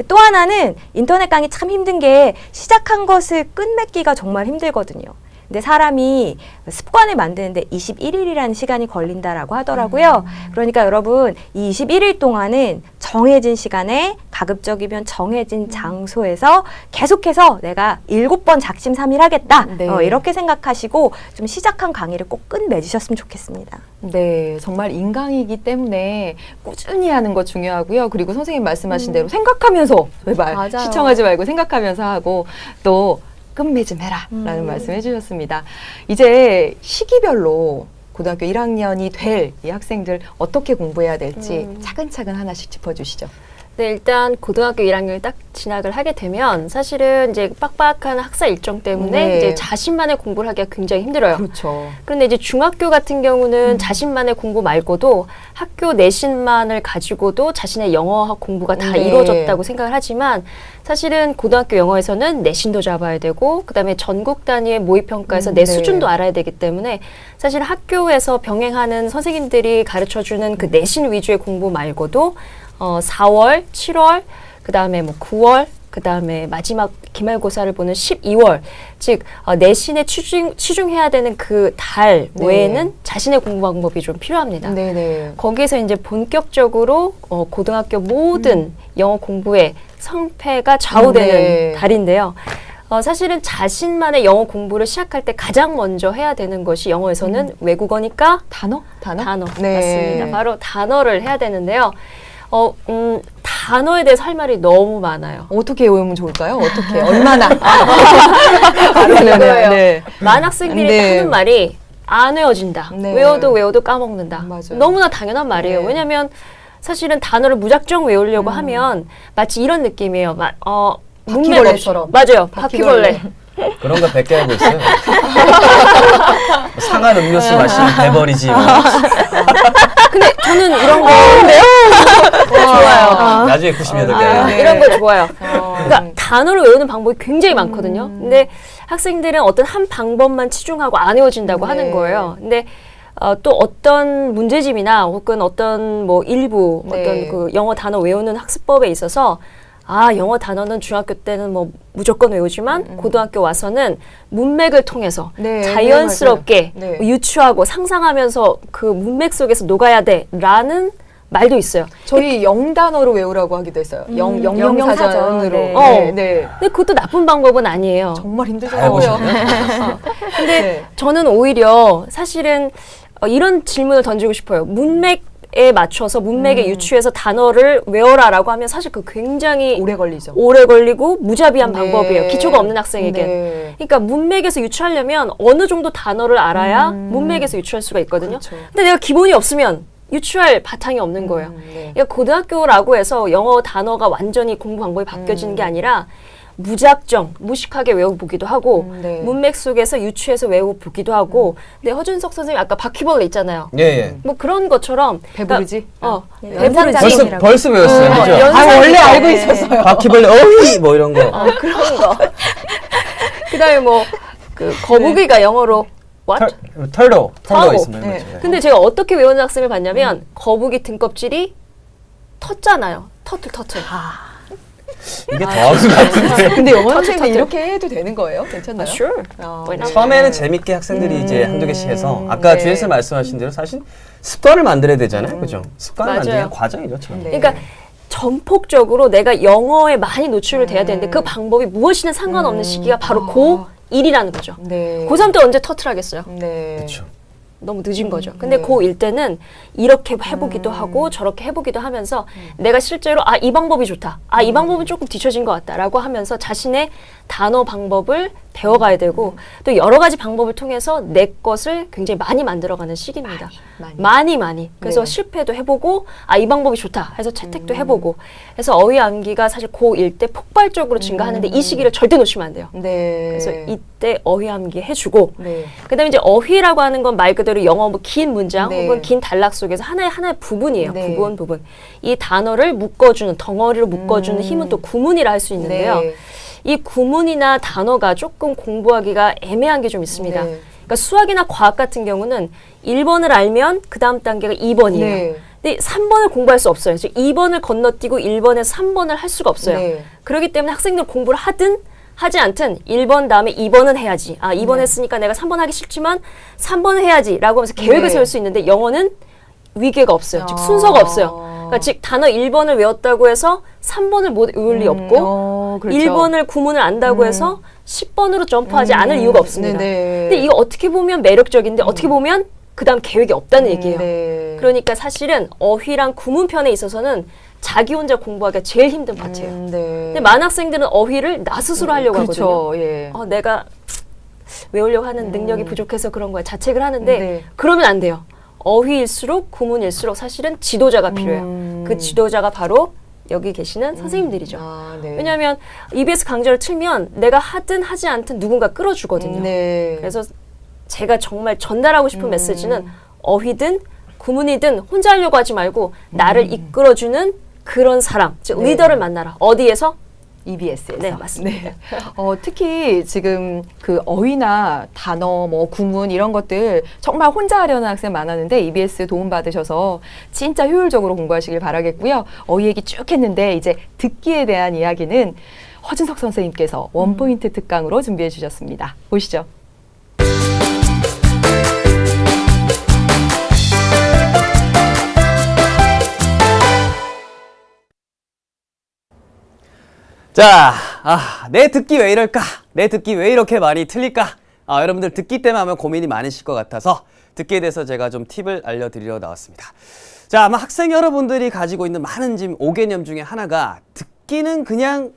또 하나는 인터넷 강의 참 힘든 게 시작한 것을 끝맺기가 정말 힘들거든요. 근데 사람이 습관을 만드는데 21일이라는 시간이 걸린다라고 하더라고요. 그러니까 여러분 이 21일 동안은 정해진 시간에 가급적이면 정해진 장소에서 계속해서 내가 7번 작심삼일 하겠다. 네. 이렇게 생각하시고 좀 시작한 강의를 꼭 끝맺으셨으면 좋겠습니다. 네, 정말 인강이기 때문에 꾸준히 하는 거 중요하고요. 그리고 선생님 말씀하신 대로 생각하면서 제발 맞아요. 시청하지 말고 생각하면서 하고 또 끝맺음 해라 라는 말씀 해주셨습니다. 이제 시기별로 고등학교 1학년이 될 이 학생들 어떻게 공부해야 될지 차근차근 하나씩 짚어주시죠. 네, 일단 고등학교 1학년을 딱 진학을 하게 되면 사실은 이제 빡빡한 학사 일정 때문에 네. 이제 자신만의 공부를 하기가 굉장히 힘들어요. 그렇죠. 그런데 이제 중학교 같은 경우는 자신만의 공부 말고도 학교 내신만을 가지고도 자신의 영어 공부가 다 네. 이루어졌다고 생각을 하지만 사실은 고등학교 영어에서는 내신도 잡아야 되고 그다음에 전국 단위의 모의평가에서 내 네. 수준도 알아야 되기 때문에 사실 학교에서 병행하는 선생님들이 가르쳐주는 그 내신 위주의 공부 말고도 4월, 7월, 그다음에 뭐 9월, 그다음에 마지막 기말고사를 보는 12월, 즉 내신에 치중해야 되는 그 달 네. 외에는 자신의 공부 방법이 좀 필요합니다. 네네. 거기에서 이제 본격적으로 고등학교 모든 영어 공부의 성패가 좌우되는 네. 달인데요. 사실은 자신만의 영어 공부를 시작할 때 가장 먼저 해야 되는 것이 영어에서는 외국어니까 단어? 단어 네. 맞습니다. 바로 단어를 해야 되는데요. 단어에 대해서 할 말이 너무 많아요. 어떻게 외우면 좋을까요? 어떻게? 얼마나? 이거예요. 네. 많은 학생들이 네. 하는 말이 안 외워진다. 네. 외워도 까먹는다. 맞아요. 너무나 당연한 말이에요. 네. 왜냐하면 사실은 단어를 무작정 외우려고 하면 마치 이런 느낌이에요. 바퀴벌레처럼. 맞아요. 바퀴벌레. 그런 거 100개 알고 있어요. 상한 음료수 마시면 배버리지. 뭐. 근데 저는 이런 거 좋아요. 나중에 98개. 네. 이런 거 좋아요. 그러니까 단어를 외우는 방법이 굉장히 많거든요. 근데 학생들은 어떤 한 방법만 치중하고 안 외워진다고 네. 하는 거예요. 근데 또 어떤 문제집이나 혹은 어떤 뭐 일부 네. 어떤 그 영어 단어 외우는 학습법에 있어서 영어 단어는 중학교 때는 뭐 무조건 외우지만 고등학교 와서는 문맥을 통해서 네, 자연스럽게 네, 맞아요. 뭐 유추하고 상상하면서 그 문맥 속에서 녹아야 돼라는 말도 있어요. 저희 영단어로 외우라고 하기도 했어요. 영영사전으로. 네. 네, 네. 근데 그것도 나쁜 방법은 아니에요. 정말 다 힘들더라고요. 해보셨나요? 근데 네. 저는 오히려 사실은 이런 질문을 던지고 싶어요. 문맥에 맞춰서 문맥에 유추해서 단어를 외워라라고 하면 사실 그 굉장히 오래 걸리죠. 오래 걸리고 무자비한 네. 방법이에요. 기초가 없는 학생에겐. 네. 그러니까 문맥에서 유추하려면 어느 정도 단어를 알아야 문맥에서 유추할 수가 있거든요. 그렇죠. 근데 내가 기본이 없으면 유추할 바탕이 없는 거예요. 네. 그러니까 고등학교라고 해서 영어 단어가 완전히 공부 방법이 바뀌어지는 게 아니라 무작정 무식하게 외워보기도 하고 네. 문맥 속에서 유추해서 외워보기도 하고 근데 허준석 선생님 아까 바퀴벌레 있잖아요. 예, 예. 뭐 그런 것처럼 배부르지? 그러니까, 연상장애. 벌써 배웠어요. 그죠? 원래 알고 네. 있었어요. 바퀴벌레, 어휘! 뭐 이런 거. 그런 거. 그다음에 뭐 그 거북이가 영어로 what? 털도 타고. 있으면. 네. 그렇죠. 근데 제가 어떻게 외우는 학생을 봤냐면 거북이 등껍질이 텄잖아요. 터틀. 이게 더 아웃 같은데. 근데 영어 선생님 이렇게 해도 되는 거예요? 괜찮나요? sure. 아, Why not? 처음에는 재밌게 학생들이 이제 한두 개씩 해서 아까 네. 주에서 말씀하신 대로 사실 습관을 만들어야 되잖아요. 그죠? 습관을 맞아요. 만드는 게 과정이죠. 처음. 네. 그러니까 전폭적으로 내가 영어에 많이 노출을 돼야 되는데 그 방법이 무엇이든 상관없는 시기가 바로 고1이라는 거죠. 네. 고3 때 언제 터틀하겠어요? 네. 그렇죠. 너무 늦은 거죠. 근데 네. 고1 때는 이렇게 해보기도 하고 저렇게 해보기도 하면서 내가 실제로 이 방법이 좋다. 이 방법은 조금 뒤처진 것 같다라고 하면서 자신의 단어 방법을 배워가야 되고 또 여러 가지 방법을 통해서 내 것을 굉장히 많이 만들어가는 시기입니다. 많이. 그래서 네. 실패도 해보고 이 방법이 좋다 해서 채택도 해보고 그래서 어휘 암기가 사실 고1 때 폭발적으로 증가하는데 이 시기를 절대 놓치면 안 돼요. 네. 그래서 이때 어휘 암기 해주고 네. 그다음에 이제 어휘라고 하는 건 말 그대로 영어 뭐 긴 문장 네. 혹은 긴 단락 속에서 하나의 부분이에요. 네. 부분. 이 단어를 묶어주는 덩어리로 묶어주는 힘은 또 구문이라 할 수 있는데요. 네. 이 구문이나 단어가 조금 공부하기가 애매한 게 좀 있습니다. 네. 그러니까 수학이나 과학 같은 경우는 1번을 알면 그 다음 단계가 2번이에요. 네. 근데 3번을 공부할 수 없어요. 즉 2번을 건너뛰고 1번에서 3번을 할 수가 없어요. 네. 그렇기 때문에 학생들 공부를 하든 하지 않든 1번 다음에 2번은 해야지. 2번 했으니까 내가 3번 하기 싫지만 3번은 해야지 라고 하면서 계획을 네. 세울 수 있는데 영어는 위계가 없어요. 즉 순서가 없어요. 그러니까 즉 단어 1번을 외웠다고 해서 3번을 못 외울 리 없고 그렇죠. 1번을 구문을 안다고 해서 10번으로 점프하지 않을 이유가 없습니다. 네네. 근데 이거 어떻게 보면 매력적인데 어떻게 보면 그 다음 계획이 없다는 얘기예요. 네. 그러니까 사실은 어휘랑 구문편에 있어서는 자기 혼자 공부하기가 제일 힘든 파트예요. 네. 근데 많은 학생들은 어휘를 나 스스로 하려고 하거든요. 그렇죠. 예. 내가 외우려고 하는 능력이 부족해서 그런 거야. 자책을 하는데 네. 그러면 안 돼요. 어휘일수록 구문일수록 사실은 지도자가 필요해요. 그 지도자가 바로 여기 계시는 선생님들이죠. 아, 네. 왜냐하면 EBS 강좌를 틀면 내가 하든 하지 않든 누군가 끌어주거든요. 네. 그래서 제가 정말 전달하고 싶은 메시지는 어휘든 구문이든 혼자 하려고 하지 말고 나를 이끌어주는 그런 사람, 즉 네. 리더를 만나라. 어디에서? EBS에서. 네, 맞습니다. 특히 지금 그 어휘나 단어, 뭐 구문 이런 것들 정말 혼자 하려는 학생 많았는데 EBS 도움 받으셔서 진짜 효율적으로 공부하시길 바라겠고요. 어휘 얘기 쭉 했는데 이제 듣기에 대한 이야기는 허준석 선생님께서 원포인트 특강으로 준비해 주셨습니다. 보시죠. 자, 내 듣기 왜 이럴까? 내 듣기 왜 이렇게 많이 틀릴까? 여러분들 듣기 때문에 하면 고민이 많으실 것 같아서 듣기에 대해서 제가 좀 팁을 알려드리러 나왔습니다. 자, 아마 학생 여러분들이 가지고 있는 많은 지금 5개념 중에 하나가 듣기는 그냥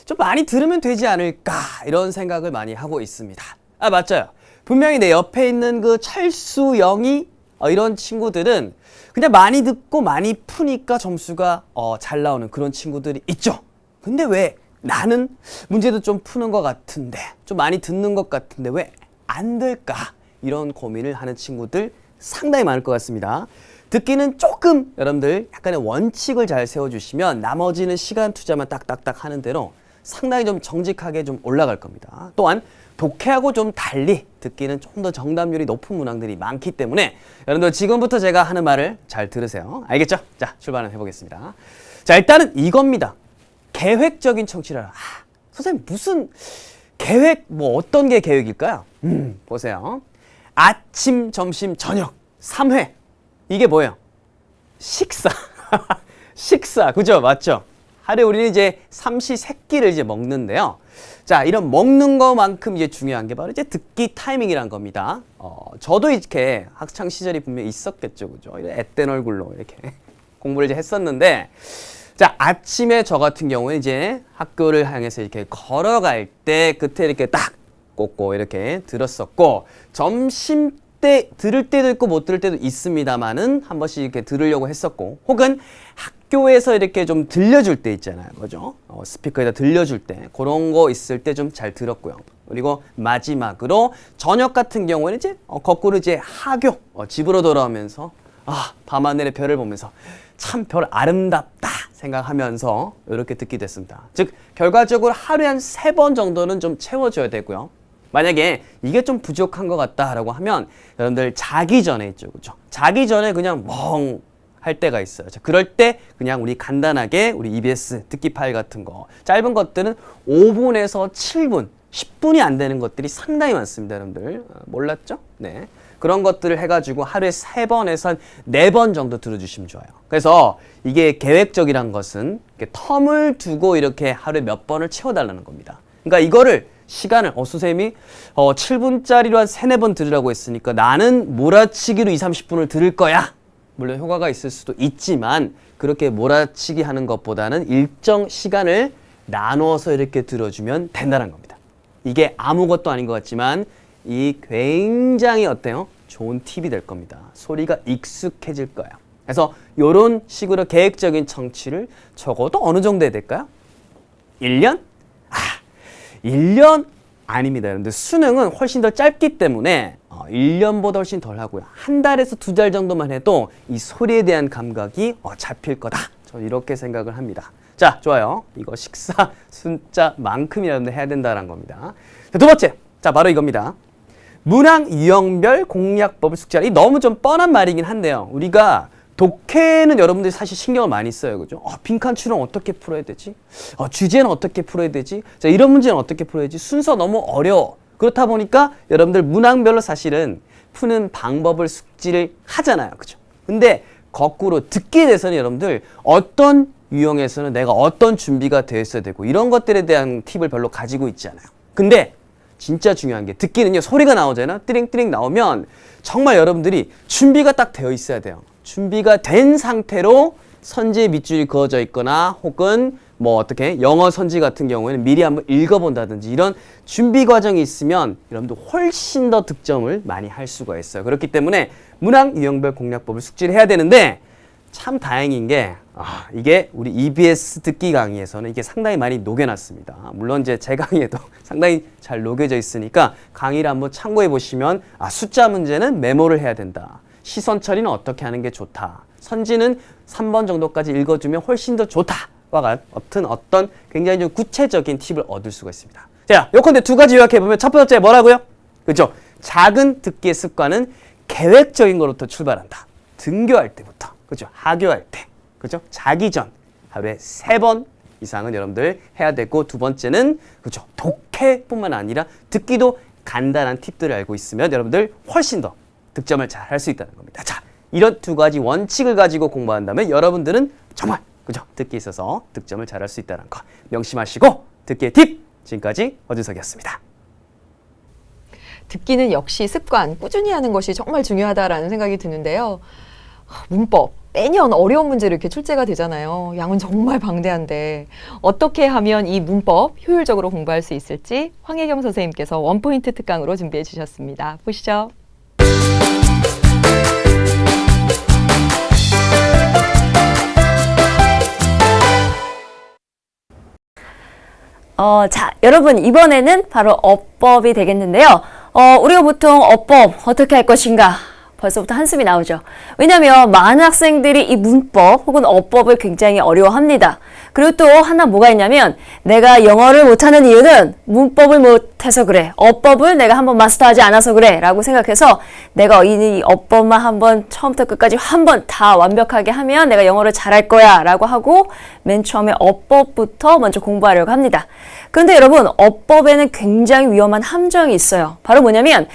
좀 많이 들으면 되지 않을까 이런 생각을 많이 하고 있습니다. 맞아요. 분명히 내 옆에 있는 그 철수, 영희 이런 친구들은 그냥 많이 듣고 많이 푸니까 점수가 잘 나오는 그런 친구들이 있죠. 근데 왜 나는 문제도 좀 푸는 것 같은데 좀 많이 듣는 것 같은데 왜 안 될까? 이런 고민을 하는 친구들 상당히 많을 것 같습니다. 듣기는 조금 여러분들 약간의 원칙을 잘 세워주시면 나머지는 시간 투자만 딱딱딱 하는 대로 상당히 좀 정직하게 좀 올라갈 겁니다. 또한 독해하고 좀 달리 듣기는 좀 더 정답률이 높은 문항들이 많기 때문에 여러분들 지금부터 제가 하는 말을 잘 들으세요. 알겠죠? 자, 출발을 해보겠습니다. 자, 일단은 이겁니다. 계획적인 청취를 하라. 선생님 무슨 계획, 뭐 어떤 게 계획일까요? 보세요. 아침, 점심, 저녁 3회. 이게 뭐예요? 식사. 식사. 그죠? 맞죠? 하루에 우리는 이제 삼시세끼를 이제 먹는데요. 자, 이런 먹는 것만큼 이제 중요한 게 바로 이제 듣기 타이밍이란 겁니다. 저도 이렇게 학창 시절이 분명히 있었겠죠. 그죠? 앳된 얼굴로 이렇게 공부를 이제 했었는데 자, 아침에 저 같은 경우는 이제 학교를 향해서 이렇게 걸어갈 때 그때 이렇게 딱 꽂고 이렇게 들었었고 점심 때 들을 때도 있고 못 들을 때도 있습니다만은 한 번씩 이렇게 들으려고 했었고 혹은 학교에서 이렇게 좀 들려줄 때 있잖아요. 그죠? 스피커에다 들려줄 때 그런 거 있을 때 좀 잘 들었고요. 그리고 마지막으로 저녁 같은 경우에는 이제 거꾸로 이제 하교 집으로 돌아오면서 밤하늘의 별을 보면서 참 별 아름답다 생각하면서 이렇게 듣게 됐습니다. 즉 결과적으로 하루에 한 3번 정도는 좀 채워줘야 되고요. 만약에 이게 좀 부족한 것 같다라고 하면 여러분들 자기 전에 있죠. 그렇죠? 자기 전에 그냥 멍 할 때가 있어요. 자, 그럴 때 그냥 우리 간단하게 우리 EBS 듣기 파일 같은 거 짧은 것들은 5분에서 7분 10분이 안 되는 것들이 상당히 많습니다. 여러분들 몰랐죠? 네. 그런 것들을 해가지고 하루에 3번에서 한 4번 정도 들어주시면 좋아요. 그래서 이게 계획적이란 것은 이렇게 텀을 두고 이렇게 하루에 몇 번을 채워달라는 겁니다. 그러니까 이거를 시간을 선생님이 7분짜리로 한 3, 4번 들으라고 했으니까 나는 몰아치기로 20, 30분을 들을 거야. 물론 효과가 있을 수도 있지만 그렇게 몰아치기 하는 것보다는 일정 시간을 나눠서 이렇게 들어주면 된다는 겁니다. 이게 아무것도 아닌 것 같지만 이 굉장히 어때요? 좋은 팁이 될 겁니다. 소리가 익숙해질 거예요. 그래서 이런 식으로 계획적인 청취를 적어도 어느 정도 해야 될까요? 1년? 1년 아닙니다. 여러분들 수능은 훨씬 더 짧기 때문에 1년보다 훨씬 덜 하고요. 한 달에서 2달 정도만 해도 이 소리에 대한 감각이 잡힐 거다. 저 이렇게 생각을 합니다. 자, 좋아요. 이거 식사 숫자만큼이라도 해야 된다는 겁니다. 자, 두 번째. 자, 바로 이겁니다. 문항 유형별 공략법을 숙지하라. 이 너무 좀 뻔한 말이긴 한데요. 우리가 독해는 여러분들이 사실 신경을 많이 써요. 그죠? 빈칸 추론 어떻게 풀어야 되지? 주제는 어떻게 풀어야 되지? 자, 이런 문제는 어떻게 풀어야 되지? 순서 너무 어려워. 그렇다 보니까 여러분들 문항별로 사실은 푸는 방법을 숙지를 하잖아요. 그죠? 근데 거꾸로 듣기에 대해서는 여러분들 어떤 유형에서는 내가 어떤 준비가 되어 있어야 되고 이런 것들에 대한 팁을 별로 가지고 있지 않아요. 근데 진짜 중요한 게 듣기는요. 소리가 나오잖아요. 띠링띠링 나오면 정말 여러분들이 준비가 딱 되어 있어야 돼요. 준비가 된 상태로 선지의 밑줄이 그어져 있거나 혹은 뭐 어떻게 영어 선지 같은 경우에는 미리 한번 읽어본다든지 이런 준비 과정이 있으면 여러분들 훨씬 더 득점을 많이 할 수가 있어요. 그렇기 때문에 문항 유형별 공략법을 숙지를 해야 되는데 참 다행인 게 이게 우리 EBS 듣기 강의에서는 이게 상당히 많이 녹여놨습니다. 물론 이제 제 강의에도 상당히 잘 녹여져 있으니까 강의를 한번 참고해 보시면 숫자 문제는 메모를 해야 된다. 시선 처리는 어떻게 하는 게 좋다. 선지는 3번 정도까지 읽어주면 훨씬 더 좋다와 같은 어떤 굉장히 좀 구체적인 팁을 얻을 수가 있습니다. 자, 요컨대 두 가지 요약해보면 첫 번째 뭐라고요? 그죠? 작은 듣기의 습관은 계획적인 것부터 출발한다. 등교할 때부터. 그죠? 하교할 때. 그죠? 자기 전 하루에 3번 이상은 여러분들 해야 되고, 두 번째는 그죠? 독해뿐만 아니라 듣기도 간단한 팁들을 알고 있으면 여러분들 훨씬 더 득점을 잘 할 수 있다는 겁니다. 자, 이런 두 가지 원칙을 가지고 공부한다면 여러분들은 정말 그죠? 듣기에 있어서 득점을 잘 할 수 있다는 거 명심하시고, 듣기의 팁 지금까지 어준석이었습니다. 듣기는 역시 습관, 꾸준히 하는 것이 정말 중요하다라는 생각이 드는데요. 문법, 매년 어려운 문제로 이렇게 출제가 되잖아요. 양은 정말 방대한데 어떻게 하면 이 문법 효율적으로 공부할 수 있을지 황혜경 선생님께서 원포인트 특강으로 준비해 주셨습니다. 보시죠. 자, 여러분 이번에는 바로 어법이 되겠는데요. 우리가 보통 어법 어떻게 할 것인가 벌써부터 한숨이 나오죠. 왜냐하면 많은 학생들이 이 문법 혹은 어법을 굉장히 어려워합니다. 그리고 또 하나 뭐가 있냐면, 내가 영어를 못하는 이유는 문법을 못해서 그래, 어법을 내가 한번 마스터하지 않아서 그래 라고 생각해서 내가 이 어법만 한번 처음부터 끝까지 한번 다 완벽하게 하면 내가 영어를 잘할 거야 라고 하고 맨 처음에 어법부터 먼저 공부하려고 합니다. 그런데 여러분, 어법에는 굉장히 위험한 함정이 있어요. 바로 뭐냐면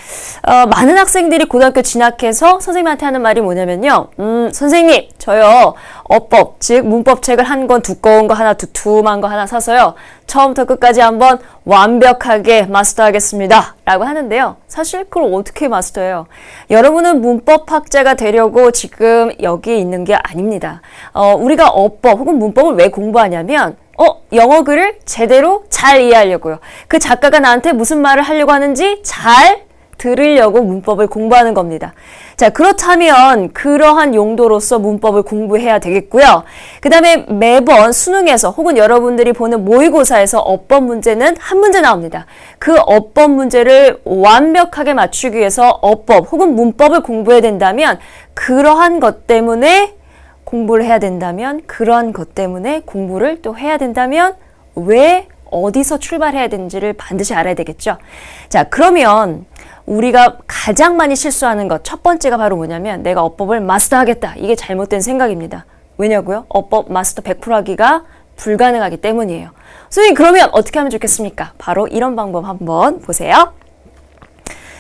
많은 학생들이 고등학교 진학해서 선생님한테 하는 말이 뭐냐면요, 선생님 저요 어법 즉 문법 책을 한 권 두꺼운 거 하나, 두툼한 거 하나 사서요 처음부터 끝까지 한번 완벽하게 마스터하겠습니다 라고 하는데요. 사실 그걸 어떻게 마스터해요? 여러분은 문법학자가 되려고 지금 여기에 있는 게 아닙니다. 우리가 어법 혹은 문법을 왜 공부하냐면 영어 글을 제대로 잘 이해하려고요. 그 작가가 나한테 무슨 말을 하려고 하는지 잘 들으려고 문법을 공부하는 겁니다. 자, 그렇다면 그러한 용도로서 문법을 공부해야 되겠고요. 그 다음에 매번 수능에서 혹은 여러분들이 보는 모의고사에서 어법 문제는 한 문제 나옵니다. 그 어법 문제를 완벽하게 맞추기 위해서 어법 혹은 문법을 공부해야 된다면, 그러한 것 때문에 공부를 해야 된다면, 그러한 것 때문에 공부를 또 해야 된다면 왜 어디서 출발해야 되는지를 반드시 알아야 되겠죠. 자, 그러면 우리가 가장 많이 실수하는 것 첫 번째가 바로 뭐냐면, 내가 어법을 마스터하겠다. 이게 잘못된 생각입니다. 왜냐고요? 어법 마스터 100% 하기가 불가능하기 때문이에요. 선생님 그러면 어떻게 하면 좋겠습니까? 바로 이런 방법 한번 보세요.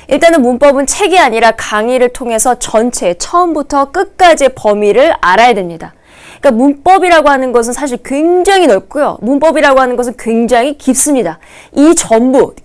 일단은 문법은 책이 아니라 강의를 통해서 전체 처음부터 끝까지의 범위를 알아야 됩니다. 그러니까 문법이라고 하는 것은 사실 굉장히 넓고요. 문법이라고 하는 것은 굉장히 깊습니다. 이 전부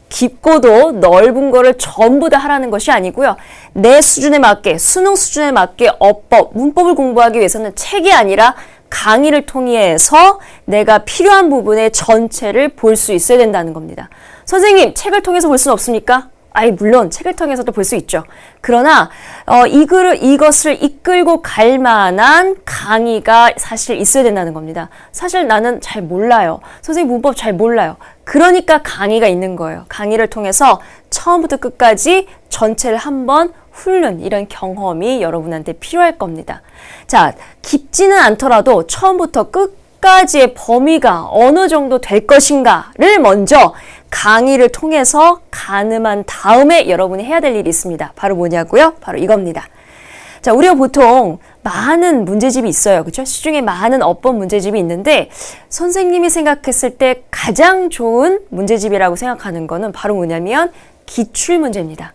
깊고도 넓은 거를 전부 다 하라는 것이 아니고요. 내 수준에 맞게, 수능 수준에 맞게 어법, 문법을 공부하기 위해서는 책이 아니라 강의를 통해서 내가 필요한 부분의 전체를 볼 수 있어야 된다는 겁니다. 선생님, 책을 통해서 볼 수는 없습니까? 물론 책을 통해서도 볼 수 있죠. 그러나 이것을 이끌고 갈 만한 강의가 사실 있어야 된다는 겁니다. 사실 나는 잘 몰라요. 선생님 문법 잘 몰라요. 그러니까 강의가 있는 거예요. 강의를 통해서 처음부터 끝까지 전체를 한번 훑는 이런 경험이 여러분한테 필요할 겁니다. 자, 깊지는 않더라도 처음부터 끝까지의 범위가 어느 정도 될 것인가를 먼저 강의를 통해서 가늠한 다음에 여러분이 해야 될 일이 있습니다. 바로 뭐냐고요? 바로 이겁니다. 자, 우리가 보통 많은 문제집이 있어요. 그렇죠? 시중에 많은 어법 문제집이 있는데 선생님이 생각했을 때 가장 좋은 문제집이라고 생각하는 거는 바로 뭐냐면 기출문제입니다.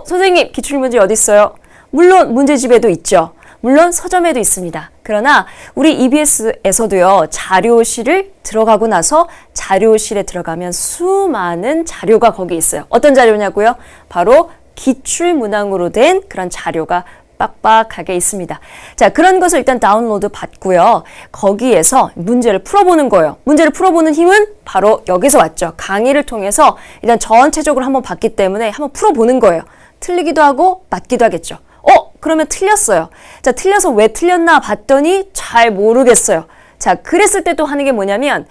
선생님 기출문제 어디 있어요? 물론 문제집에도 있죠. 물론 서점에도 있습니다. 그러나 우리 EBS에서도요, 자료실을 들어가고 나서 자료실에 들어가면 수많은 자료가 거기 있어요. 어떤 자료냐고요? 바로 기출문항으로 된 그런 자료가 빡빡하게 있습니다. 자, 그런 것을 일단 다운로드 받고요. 거기에서 문제를 풀어보는 거예요. 문제를 풀어보는 힘은 바로 여기서 왔죠. 강의를 통해서 일단 전체적으로 한번 봤기 때문에 한번 풀어보는 거예요. 틀리기도 하고 맞기도 하겠죠. 그러면 틀렸어요. 자, 틀려서 왜 틀렸나 봤더니 잘 모르겠어요. 자, 그랬을 때 또 하는 게 뭐냐면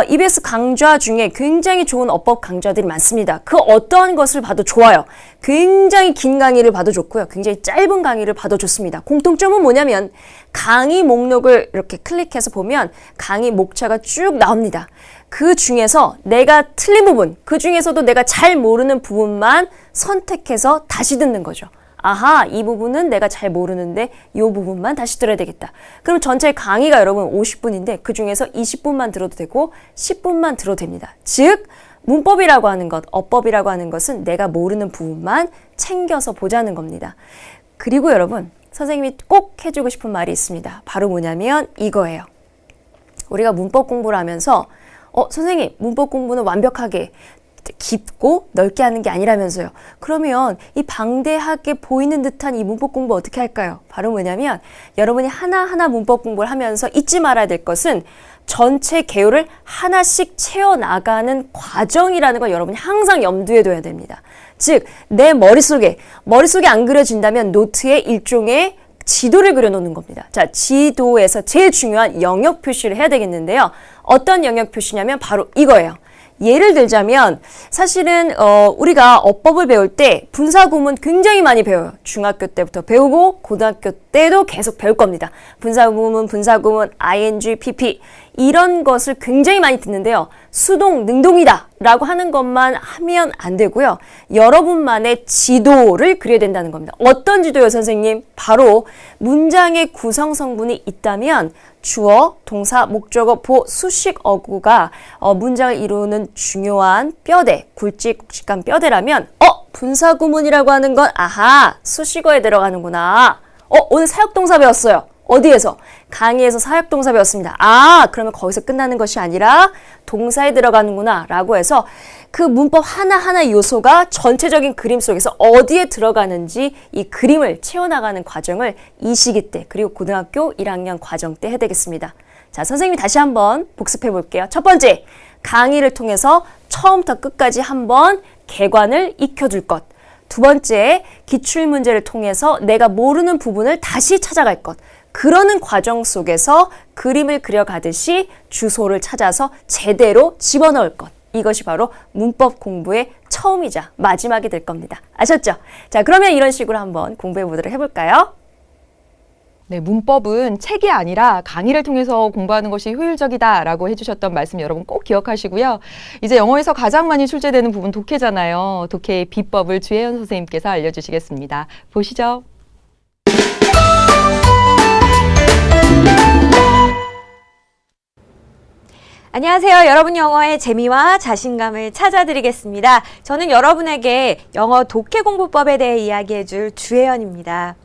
EBS 강좌 중에 굉장히 좋은 어법 강좌들이 많습니다. 그 어떠한 것을 봐도 좋아요. 굉장히 긴 강의를 봐도 좋고요. 굉장히 짧은 강의를 봐도 좋습니다. 공통점은 뭐냐면 강의 목록을 이렇게 클릭해서 보면 강의 목차가 쭉 나옵니다. 그 중에서 내가 틀린 부분, 그 중에서도 내가 잘 모르는 부분만 선택해서 다시 듣는 거죠. 아하, 이 부분은 내가 잘 모르는데 이 부분만 다시 들어야 되겠다. 그럼 전체 강의가 여러분 50분인데 그 중에서 20분만 들어도 되고 10분만 들어도 됩니다. 즉 문법이라고 하는 것, 어법이라고 하는 것은 내가 모르는 부분만 챙겨서 보자는 겁니다. 그리고 여러분, 선생님이 꼭 해주고 싶은 말이 있습니다. 바로 뭐냐면 이거예요. 우리가 문법 공부를 하면서 선생님, 문법 공부는 완벽하게 깊고 넓게 하는 게 아니라면서요. 그러면 이 방대하게 보이는 듯한 이 문법 공부 어떻게 할까요? 바로 뭐냐면 여러분이 하나하나 문법 공부를 하면서 잊지 말아야 될 것은 전체 개요를 하나씩 채워나가는 과정이라는 걸 여러분이 항상 염두에 둬야 됩니다. 즉, 내 머릿속에 안 그려진다면 노트에 일종의 지도를 그려놓는 겁니다. 자, 지도에서 제일 중요한 영역 표시를 해야 되겠는데요. 어떤 영역 표시냐면 바로 이거예요. 예를 들자면 사실은 우리가 어법을 배울 때 분사구문 굉장히 많이 배워요. 중학교 때부터 배우고 고등학교 때도 계속 배울 겁니다. 분사구문, ing, pp 이런 것을 굉장히 많이 듣는데요. 수동, 능동이다 라고 하는 것만 하면 안 되고요. 여러분만의 지도를 그려야 된다는 겁니다. 어떤 지도요, 선생님? 바로 문장의 구성 성분이 있다면 주어, 동사, 목적어, 보어, 수식, 어구가 문장을 이루는 중요한 뼈대, 굵직굵직한 뼈대라면 분사구문이라고 하는 건 아하, 수식어에 들어가는구나. 오늘 사역동사 배웠어요. 어디에서? 강의에서 사역동사 배웠습니다. 그러면 거기서 끝나는 것이 아니라 동사에 들어가는구나 라고 해서 그 문법 하나하나 요소가 전체적인 그림 속에서 어디에 들어가는지 이 그림을 채워나가는 과정을 이 시기 때 그리고 고등학교 1학년 과정 때 해야 되겠습니다. 자, 선생님이 다시 한번 복습해 볼게요. 첫 번째, 강의를 통해서 처음부터 끝까지 한번 개관을 익혀둘 것. 두 번째, 기출문제를 통해서 내가 모르는 부분을 다시 찾아갈 것. 그러는 과정 속에서 그림을 그려가듯이 주소를 찾아서 제대로 집어넣을 것. 이것이 바로 문법 공부의 처음이자 마지막이 될 겁니다. 아셨죠? 자, 그러면 이런 식으로 한번 공부해 보도록 해볼까요? 네, 문법은 책이 아니라 강의를 통해서 공부하는 것이 효율적이다라고 해주셨던 말씀 여러분 꼭 기억하시고요. 이제 영어에서 가장 많이 출제되는 부분 독해잖아요. 독해의 비법을 주혜연 선생님께서 알려주시겠습니다. 보시죠. 안녕하세요. 여러분 영어의 재미와 자신감을 찾아드리겠습니다. 저는 여러분에게 영어 독해 공부법에 대해 이야기해줄 주혜연입니다.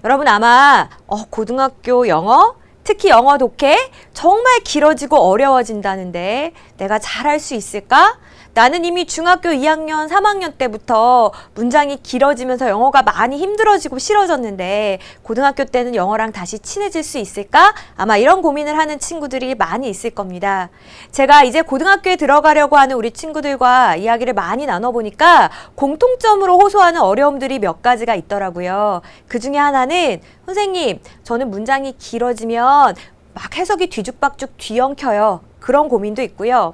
여러분 아마 고등학교 영어, 특히 영어 독해 정말 길어지고 어려워진다는데 내가 잘할 수 있을까? 나는 이미 중학교 2학년, 3학년 때부터 문장이 길어지면서 영어가 많이 힘들어지고 싫어졌는데 고등학교 때는 영어랑 다시 친해질 수 있을까? 아마 이런 고민을 하는 친구들이 많이 있을 겁니다. 제가 이제 고등학교에 들어가려고 하는 우리 친구들과 이야기를 많이 나눠보니까 공통점으로 호소하는 어려움들이 몇 가지가 있더라고요. 그 중에 하나는 선생님, 저는 문장이 길어지면 막 해석이 뒤죽박죽 뒤엉켜요. 그런 고민도 있고요.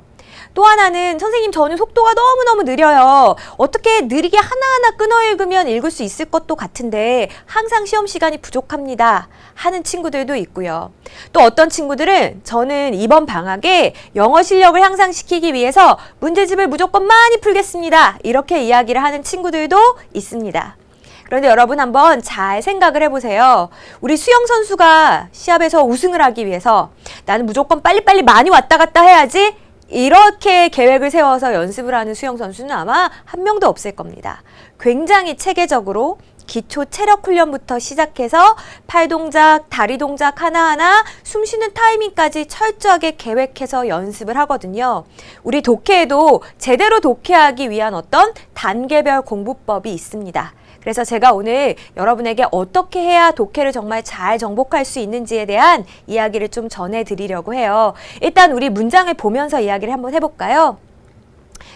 또 하나는 선생님 저는 속도가 너무너무 느려요. 어떻게 느리게 하나하나 끊어 읽으면 읽을 수 있을 것도 같은데 항상 시험 시간이 부족합니다 하는 친구들도 있고요. 또 어떤 친구들은 저는 이번 방학에 영어 실력을 향상시키기 위해서 문제집을 무조건 많이 풀겠습니다 이렇게 이야기를 하는 친구들도 있습니다. 그런데 여러분 한번 잘 생각을 해보세요. 우리 수영 선수가 시합에서 우승을 하기 위해서 나는 무조건 빨리빨리 많이 왔다 갔다 해야지 이렇게 계획을 세워서 연습을 하는 수영 선수는 아마 한 명도 없을 겁니다. 굉장히 체계적으로 기초 체력 훈련부터 시작해서 팔 동작, 다리 동작 하나하나 숨 쉬는 타이밍까지 철저하게 계획해서 연습을 하거든요. 우리 독해에도 제대로 독해하기 위한 어떤 단계별 공부법이 있습니다. 그래서 제가 오늘 여러분에게 어떻게 해야 독해를 정말 잘 정복할 수 있는지에 대한 이야기를 좀 전해드리려고 해요. 일단 우리 문장을 보면서 이야기를 한번 해볼까요?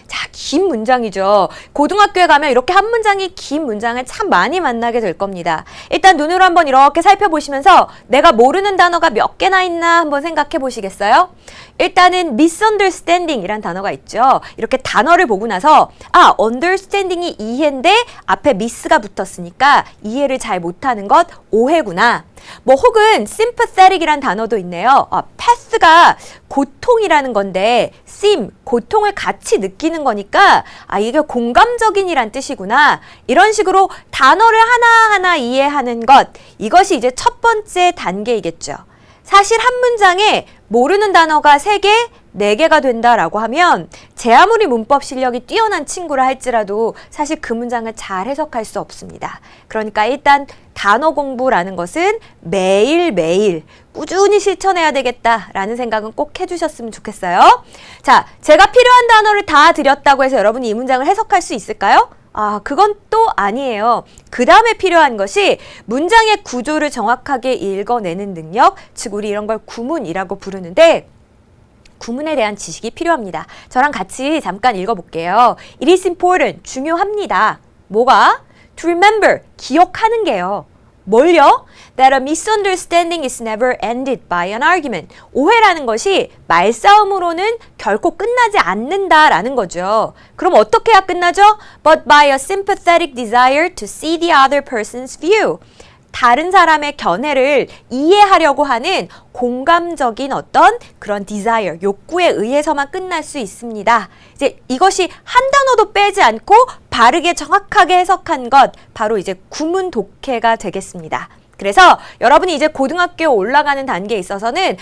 자, 긴 문장이죠. 고등학교에 가면 이렇게 한 문장이 긴 문장을 참 많이 만나게 될 겁니다. 일단 눈으로 한번 이렇게 살펴보시면서 내가 모르는 단어가 몇 개나 있나 한번 생각해 보시겠어요? 일단은 misunderstanding 이란 단어가 있죠. 이렇게 단어를 보고 나서 understanding이 이해인데 앞에 miss가 붙었으니까 이해를 잘 못하는 것 오해구나. 뭐 혹은 sympathetic 이란 단어도 있네요. path가 고통이라는 건데 고통을 같이 느끼는 거니까 이게 공감적인이란 뜻이구나. 이런 식으로 단어를 하나하나 이해하는 것, 이것이 이제 첫 번째 단계이겠죠. 사실 한 문장에 모르는 단어가 3개, 4개가 된다라고 하면 제 아무리 문법 실력이 뛰어난 친구라 할지라도 사실 그 문장을 잘 해석할 수 없습니다. 그러니까 일단 단어 공부라는 것은 매일매일 꾸준히 실천해야 되겠다라는 생각은 꼭 해주셨으면 좋겠어요. 자, 제가 필요한 단어를 다 드렸다고 해서 여러분이 이 문장을 해석할 수 있을까요? 그건 또 아니에요. 그 다음에 필요한 것이 문장의 구조를 정확하게 읽어내는 능력, 즉 우리 이런 걸 구문이라고 부르는데 구문에 대한 지식이 필요합니다. 저랑 같이 잠깐 읽어볼게요. It is important, 중요합니다. 뭐가? To remember, 기억하는 게요. 뭘요? That a misunderstanding is never ended by an argument. 오해라는 것이 말싸움으로는 결코 끝나지 않는다라는 거죠. 그럼 어떻게 해야 끝나죠? But by a sympathetic desire to see the other person's view. 다른 사람의 견해를 이해하려고 하는 공감적인 어떤 그런 desire, 욕구에 의해서만 끝날 수 있습니다. 이제 이것이 한 단어도 빼지 않고 바르게 정확하게 해석한 것, 바로 이제 구문 독해가 되겠습니다. 그래서 여러분이 이제 고등학교에 올라가는 단계에 있어서는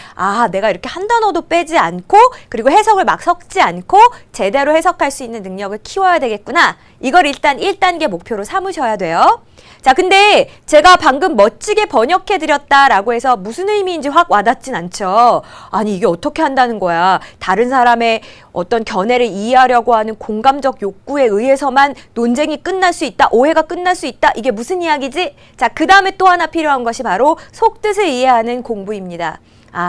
내가 이렇게 한 단어도 빼지 않고 그리고 해석을 막 섞지 않고 제대로 해석할 수 있는 능력을 키워야 되겠구나. 이걸 일단 1단계 목표로 삼으셔야 돼요. 자, 근데 제가 방금 멋지게 번역해드렸다라고 해서 무슨 의미인지 확 와닿진 않죠. 아니, 이게 어떻게 한다는 거야. 다른 사람의 어떤 견해를 이해하려고 하는 공감적 욕구에 의해서만 논쟁이 끝날 수 있다, 오해가 끝날 수 있다. 이게 무슨 이야기지? 자, 그 다음에 또 하나 필요한 것이 바로 속뜻을 이해하는 공부입니다.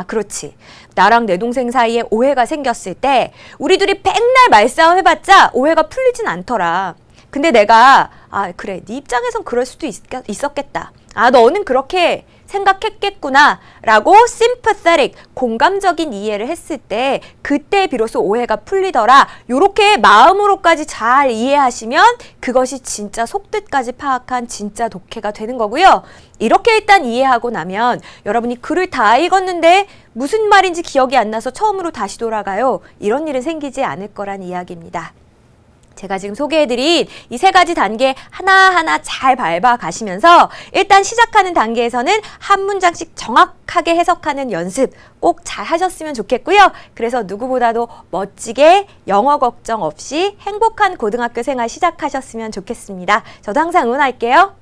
그렇지. 나랑 내 동생 사이에 오해가 생겼을 때 우리 둘이 백날 말싸움 해봤자 오해가 풀리진 않더라. 근데 내가 그래, 네 입장에선 그럴 수도 있었겠다. 너는 그렇게 생각했겠구나 라고 sympathetic, 공감적인 이해를 했을 때 그때 비로소 오해가 풀리더라. 요렇게 마음으로까지 잘 이해하시면 그것이 진짜 속뜻까지 파악한 진짜 독해가 되는 거고요. 이렇게 일단 이해하고 나면 여러분이 글을 다 읽었는데 무슨 말인지 기억이 안 나서 처음으로 다시 돌아가요. 이런 일은 생기지 않을 거란 이야기입니다. 제가 지금 소개해드린 이 3가지 단계 하나하나 잘 밟아 가시면서 일단 시작하는 단계에서는 한 문장씩 정확하게 해석하는 연습 꼭 잘 하셨으면 좋겠고요. 그래서 누구보다도 멋지게 영어 걱정 없이 행복한 고등학교 생활 시작하셨으면 좋겠습니다. 저도 항상 응원할게요.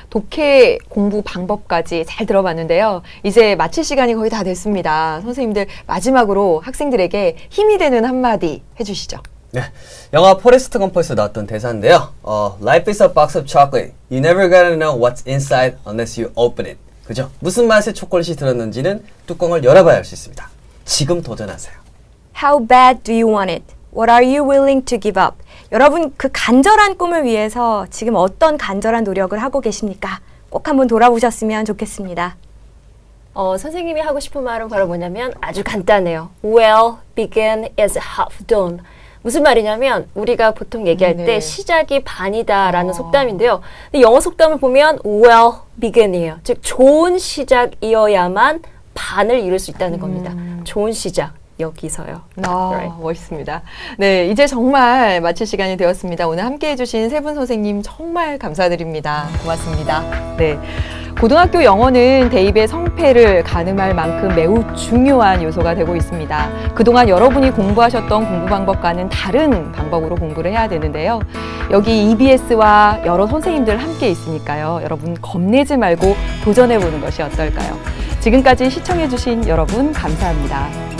독해 공부 방법까지 잘 들어봤는데요. 이제 마칠 시간이 거의 다 됐습니다. 선생님들 마지막으로 학생들에게 힘이 되는 한마디 해주시죠. 네, 영화 포레스트 검퍼에서 나왔던 대사인데요. Life is a box of chocolate. You never gotta know what's inside unless you open it. 그죠? 무슨 맛의 초콜릿이 들었는지는 뚜껑을 열어봐야 알 수 있습니다. 지금 도전하세요. How bad do you want it? What are you willing to give up? 여러분, 그 간절한 꿈을 위해서 지금 어떤 간절한 노력을 하고 계십니까? 꼭 한번 돌아보셨으면 좋겠습니다. 선생님이 하고 싶은 말은 바로 뭐냐면 아주 간단해요. Well, begin is half done. 무슨 말이냐면 우리가 보통 얘기할 때 시작이 반이다라는 속담인데요. 근데 영어 속담을 보면 well, begin이에요. 즉 좋은 시작이어야만 반을 이룰 수 있다는 겁니다. 좋은 시작. 여기서요. Right. 멋있습니다. 네, 이제 정말 마칠 시간이 되었습니다. 오늘 함께 해주신 3분 선생님 정말 감사드립니다. 고맙습니다. 네. 고등학교 영어는 대입의 성패를 가늠할 만큼 매우 중요한 요소가 되고 있습니다. 그동안 여러분이 공부하셨던 공부 방법과는 다른 방법으로 공부를 해야 되는데요. 여기 EBS와 여러 선생님들 함께 있으니까요. 여러분 겁내지 말고 도전해보는 것이 어떨까요? 지금까지 시청해주신 여러분 감사합니다.